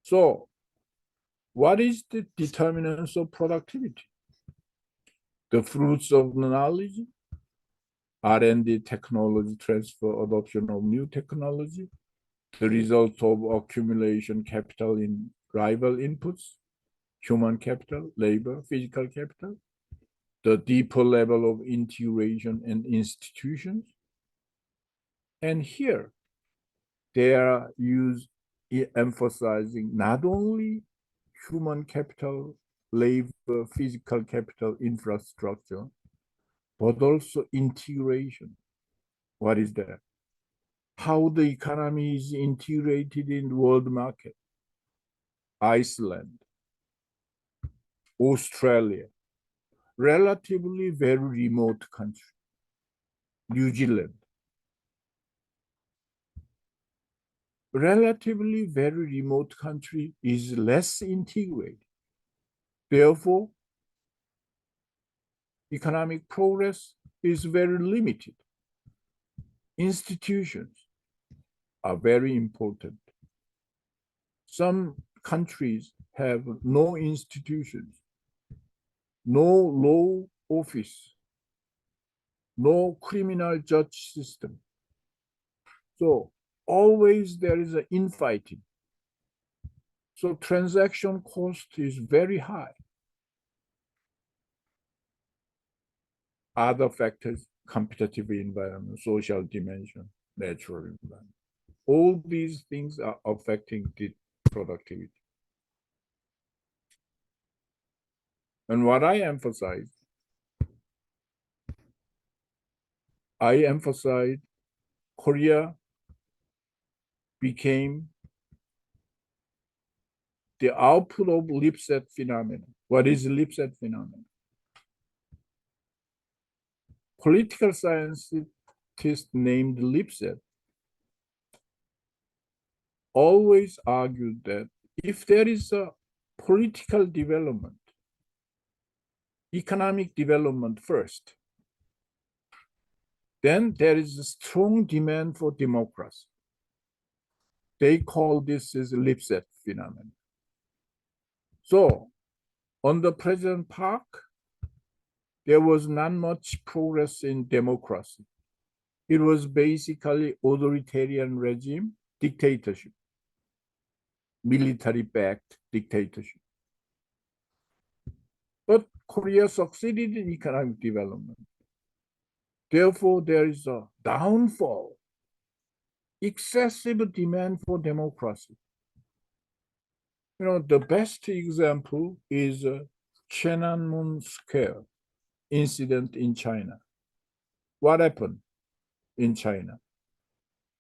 So what is the determinants of productivity? The fruits of knowledge, R&D, technology transfer, adoption of new technology, the result of accumulation capital in rival inputs, human capital, labor, physical capital, the deeper level of integration and institutions. And here, they are emphasizing not only human capital, labor, physical capital, infrastructure, but also integration. What is that? How the economy is integrated in the world market. Iceland, Australia, relatively very remote country. New Zealand, relatively very remote country is less integrated. Therefore, economic progress is very limited. Institutions are very important. Some countries have no institutions, no law office, no criminal judge system. So always there is an infighting. So transaction cost is very high. Other factors, competitive environment, social dimension, natural environment. All these things are affecting the productivity. And what I emphasize Korea became the output of Lipset phenomenon. What is Lipset phenomenon? Political scientist named Lipset always argued that if there is a political development, economic development first, then there is a strong demand for democracy. They call this as Lipset phenomenon. So under President Park, there was not much progress in democracy. It was basically authoritarian regime, dictatorship. military-backed dictatorship. But Korea succeeded in economic development. Therefore, there is a downfall, excessive demand for democracy. The best example is Tiananmen Square incident in China. What happened in China?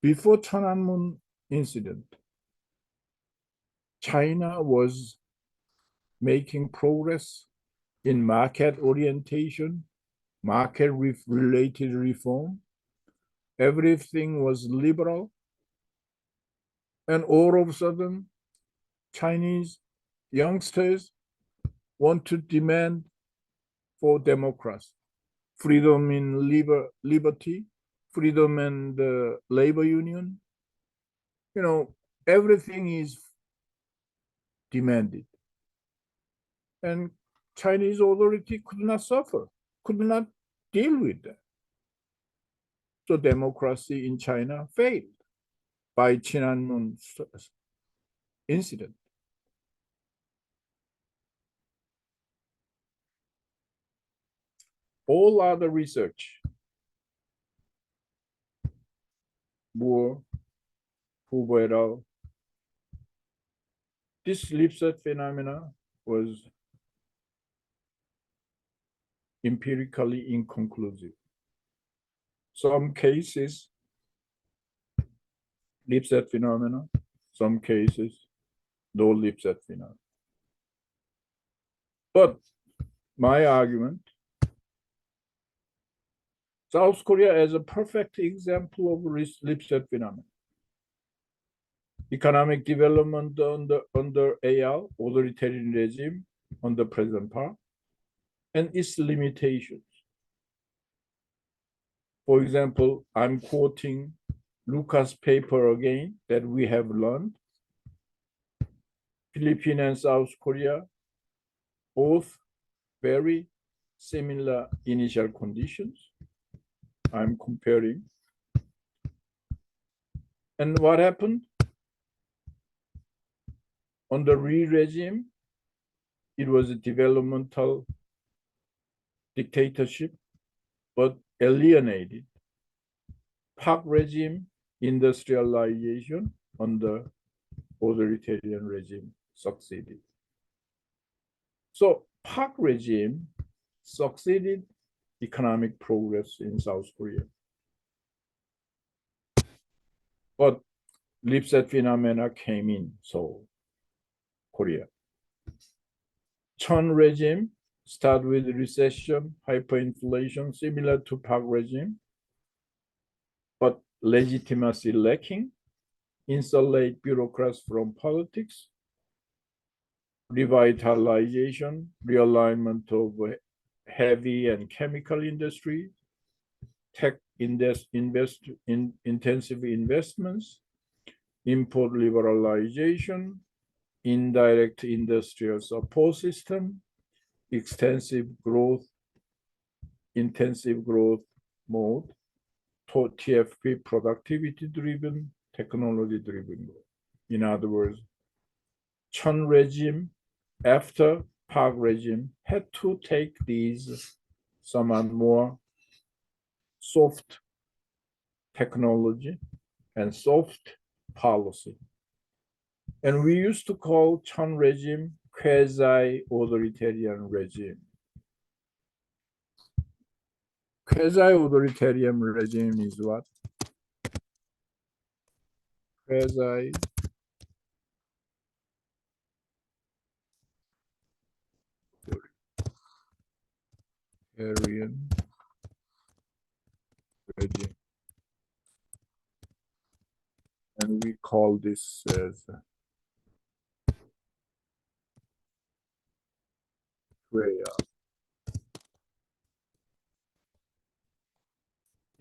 Before Tiananmen incident, China was making progress in market orientation, market-related reform. Everything was liberal. And all of a sudden, Chinese youngsters want to demand for democracy, freedom in liberty, freedom and labor union. Everything is demanded. And Chinese authority could not suffer, could not deal with that. So democracy in China failed by Tiananmen incident. All other research, Moore, Hoover et al., this Lipset phenomena was empirically inconclusive. Some cases, Lipset phenomena, some cases, no Lipset phenomena. But my argument, South Korea is a perfect example of Lipset phenomenon. Economic development under AL, authoritarian regime, on the present part, and its limitations. For example, I'm quoting Lucas' paper again that we have learned. Philippines and South Korea, both very similar initial conditions. I'm comparing. And what happened? Under Lee regime, it was a developmental dictatorship, but alienated. Park regime, industrialization under authoritarian regime succeeded. So Park regime succeeded economic progress in South Korea. But Lipset phenomena came in Seoul, Korea. Chun regime started with recession, hyperinflation, similar to Park regime, but legitimacy lacking, insulate bureaucrats from politics, revitalization, realignment of heavy and chemical industry, tech intensive investments, import liberalization, indirect industrial support system, intensive growth mode, TFP, productivity-driven, technology-driven growth. In other words, Chun regime, after Park regime, had to take these somewhat more soft technology and soft policy. And we used to call Chun regime quasi-authoritarian regime. Quasi-authoritarian regime is what? Quasi-authoritarian regime. And we call this as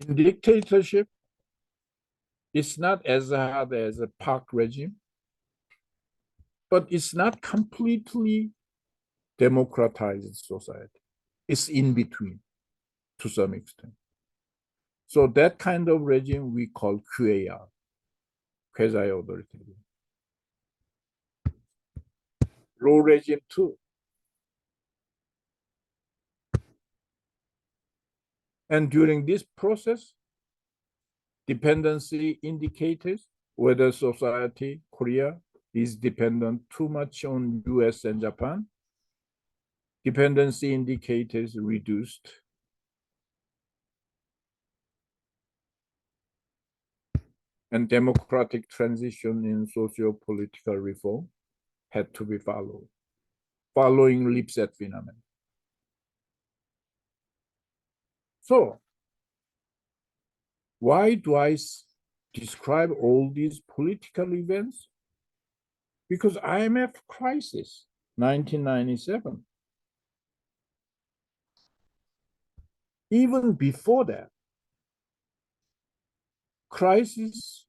in dictatorship, it's not as hard as a Park regime, but it's not completely democratized society. It's in between to some extent. So that kind of regime we call QAR, quasi-authoritarian. low regime too. And during this process, dependency indicators whether society, Korea, is dependent too much on US and Japan. Dependency indicators reduced. And democratic transition in socio-political reform had to be followed, following Lipset phenomenon. So, why do I describe all these political events? Because IMF crisis, 1997. Even before that, crisis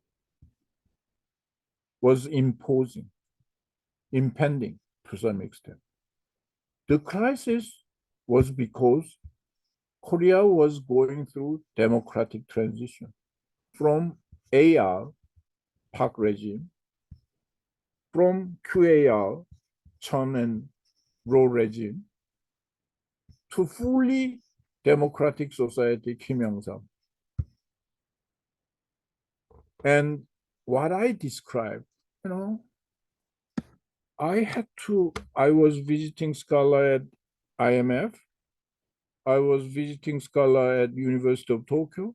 was impending to some extent. The crisis was because Korea was going through democratic transition from AR, Park regime, from QAR, Chun and Roh regime, to fully democratic society, Kim Il-sung. And what I described, I was visiting scholar at IMF. I was visiting scholar at University of Tokyo.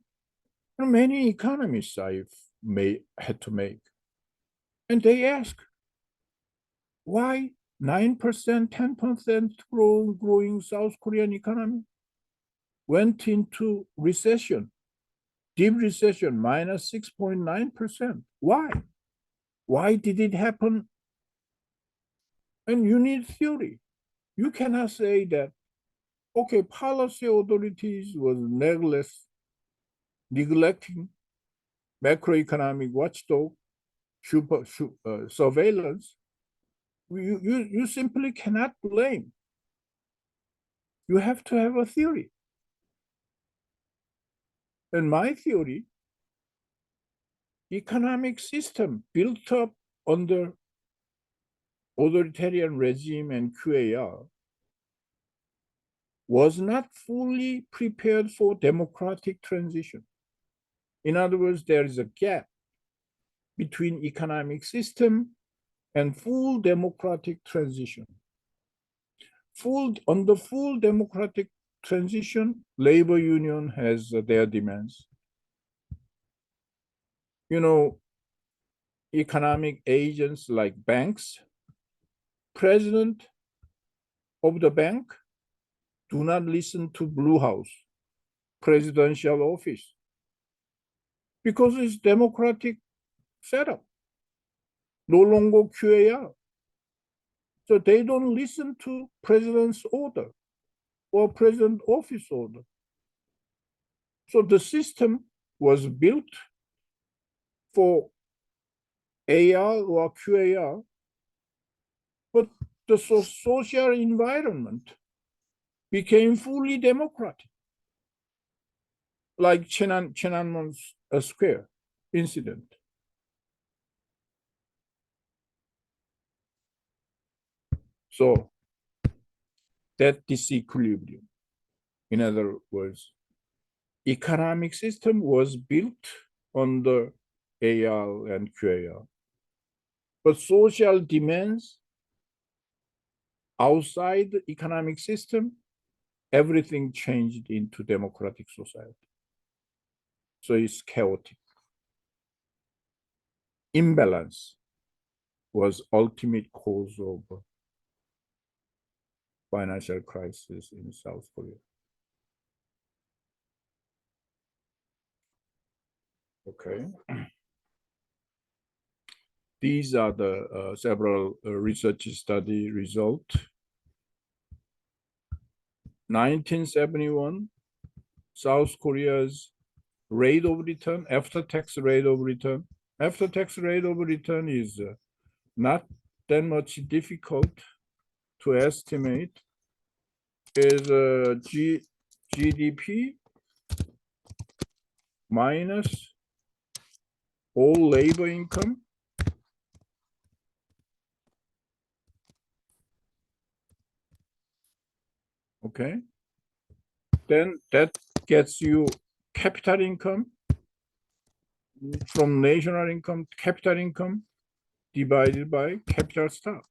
Many economists had to make. And they ask, why 9%, 10% growing South Korean economy went into recession, deep recession, minus 6.9%. Why? Why did it happen? And you need theory. You cannot say that, okay, policy authorities was neglecting macroeconomic watchdog, surveillance. You simply cannot blame. You have to have a theory. And my theory, economic system built up under authoritarian regime and QAR was not fully prepared for democratic transition. In other words, there is a gap between economic system and full democratic transition. Under full democratic transition, labor union has their demands. Economic agents like banks, president of the bank do not listen to Blue House, presidential office, because it's democratic setup, no longer QAR. So they don't listen to president's order or president office order. So the system was built for AR or QAR, but the social environment became fully democratic, like Tiananmen Square incident. So that disequilibrium, in other words, economic system was built under AR and QAR, but social demands outside the economic system, everything changed into democratic society. So it's chaotic. Imbalance was ultimate cause of financial crisis in South Korea. Okay. These are the several research study results. 1971, South Korea's rate of return, after-tax rate of return. After-tax rate of return is not that much difficult to estimate. Is GDP minus all labor income Okay. Then that gets you capital income from national income, capital income divided by capital stock.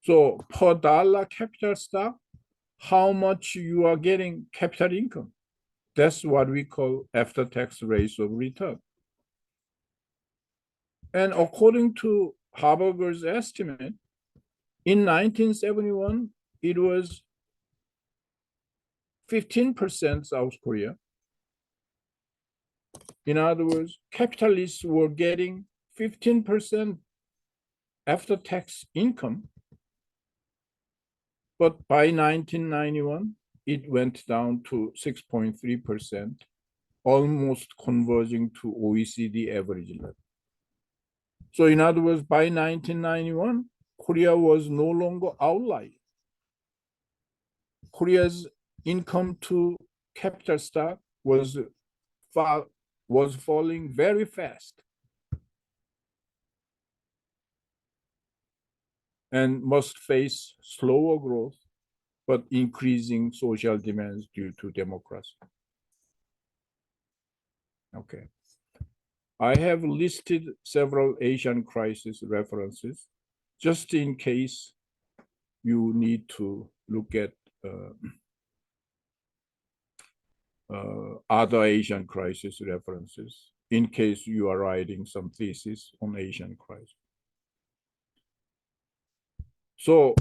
So per dollar capital stock, how much you are getting capital income. That's what we call after-tax rates of return. And according to Harvard's estimate, in 1971, it was 15% South Korea. In other words, capitalists were getting 15% after-tax income. But by 1991, it went down to 6.3%, almost converging to OECD average level. So in other words, by 1991, Korea was no longer outlier. Korea's income to capital stock was falling very fast and must face slower growth, but increasing social demands due to democracy. Okay. I have listed several Asian crisis references, just in case you need to look at other Asian crisis references, in case you are writing some thesis on Asian crisis. So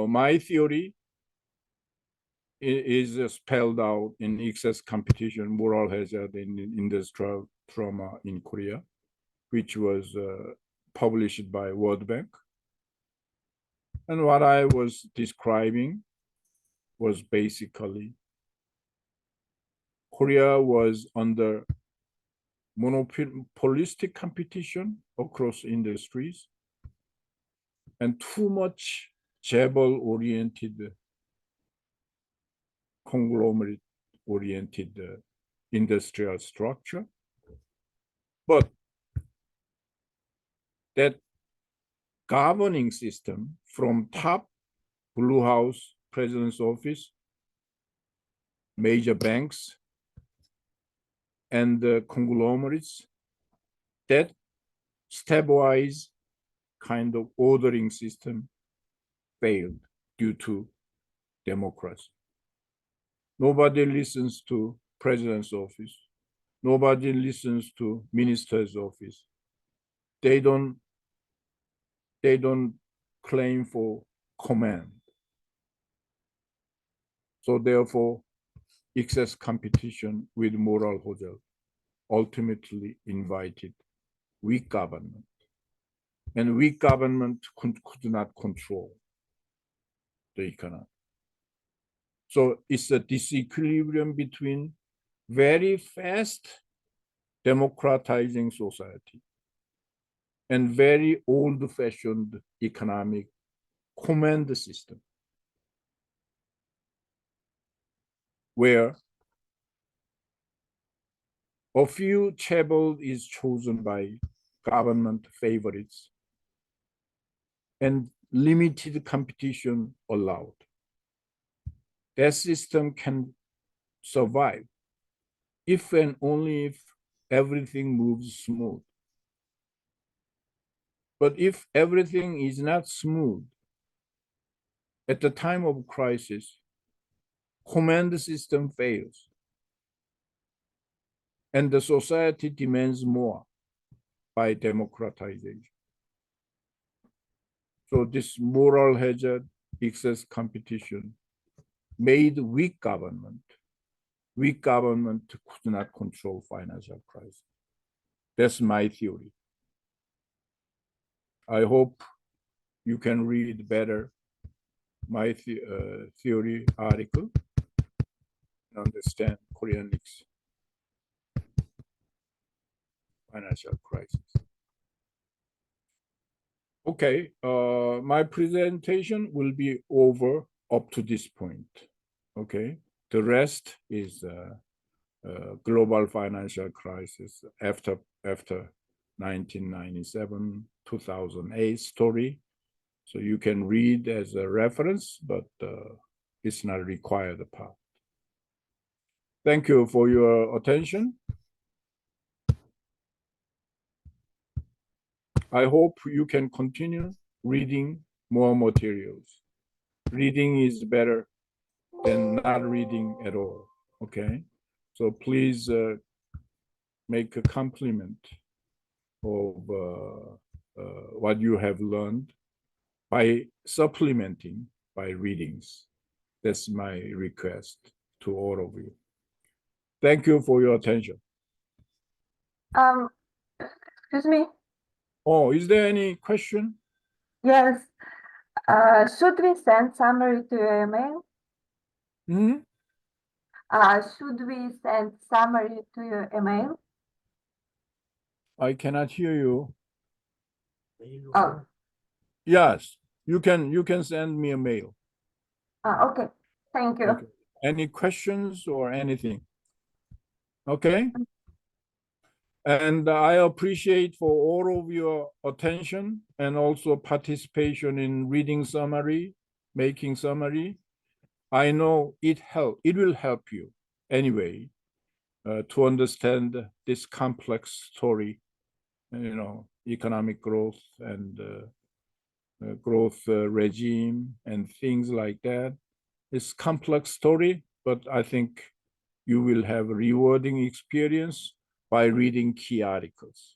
my theory is spelled out in Excess Competition, Moral Hazard, and Industrial Trauma in Korea, which was published by World Bank. And what I was describing was basically Korea was under monopolistic competition across industries and too much Jebel-oriented, conglomerate-oriented industrial structure. But that governing system from top, Blue House, President's Office, major banks, and the conglomerates, that stepwise kind of ordering system failed due to democracy. Nobody listens to president's office. Nobody listens to minister's office. They don't claim for command. So therefore, excess competition with moral hazard ultimately invited weak government. And weak government could not control the economy. So it's a disequilibrium between very fast democratizing society and very old-fashioned economic command system, where a few chaebol is chosen by government favorites and limited competition allowed. That system can survive if and only if everything moves smooth. But if everything is not smooth, at the time of crisis, command system fails, and the society demands more by democratization. So this moral hazard, excess competition, made weak government could not control financial crisis. That's my theory. I hope you can read better my theory article and understand Korean financial crisis. Okay, my presentation will be over up to this point. Okay, the rest is global financial crisis after 1997, 2008 story. So you can read as a reference, but it's not required part. Thank you for your attention. I hope you can continue reading more materials. Reading is better than not reading at all, okay? So please make a compliment of what you have learned by supplementing by readings. That's my request to all of you. Thank you for your attention. Excuse me. Oh, is there any question? Yes. Should we send summary to your email? Hmm? Should we send summary to your email? I cannot hear you. 메일로 Oh, Yes, you can send me a mail. okay. Thank you. Okay. Any questions or anything? Okay. And I appreciate for all of your attention and also participation in reading summary, making summary. I know it will help you anyway to understand this complex story, economic growth and growth regime and things like that. It's complex story, but I think you will have a rewarding experience by reading key articles.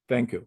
Thank you.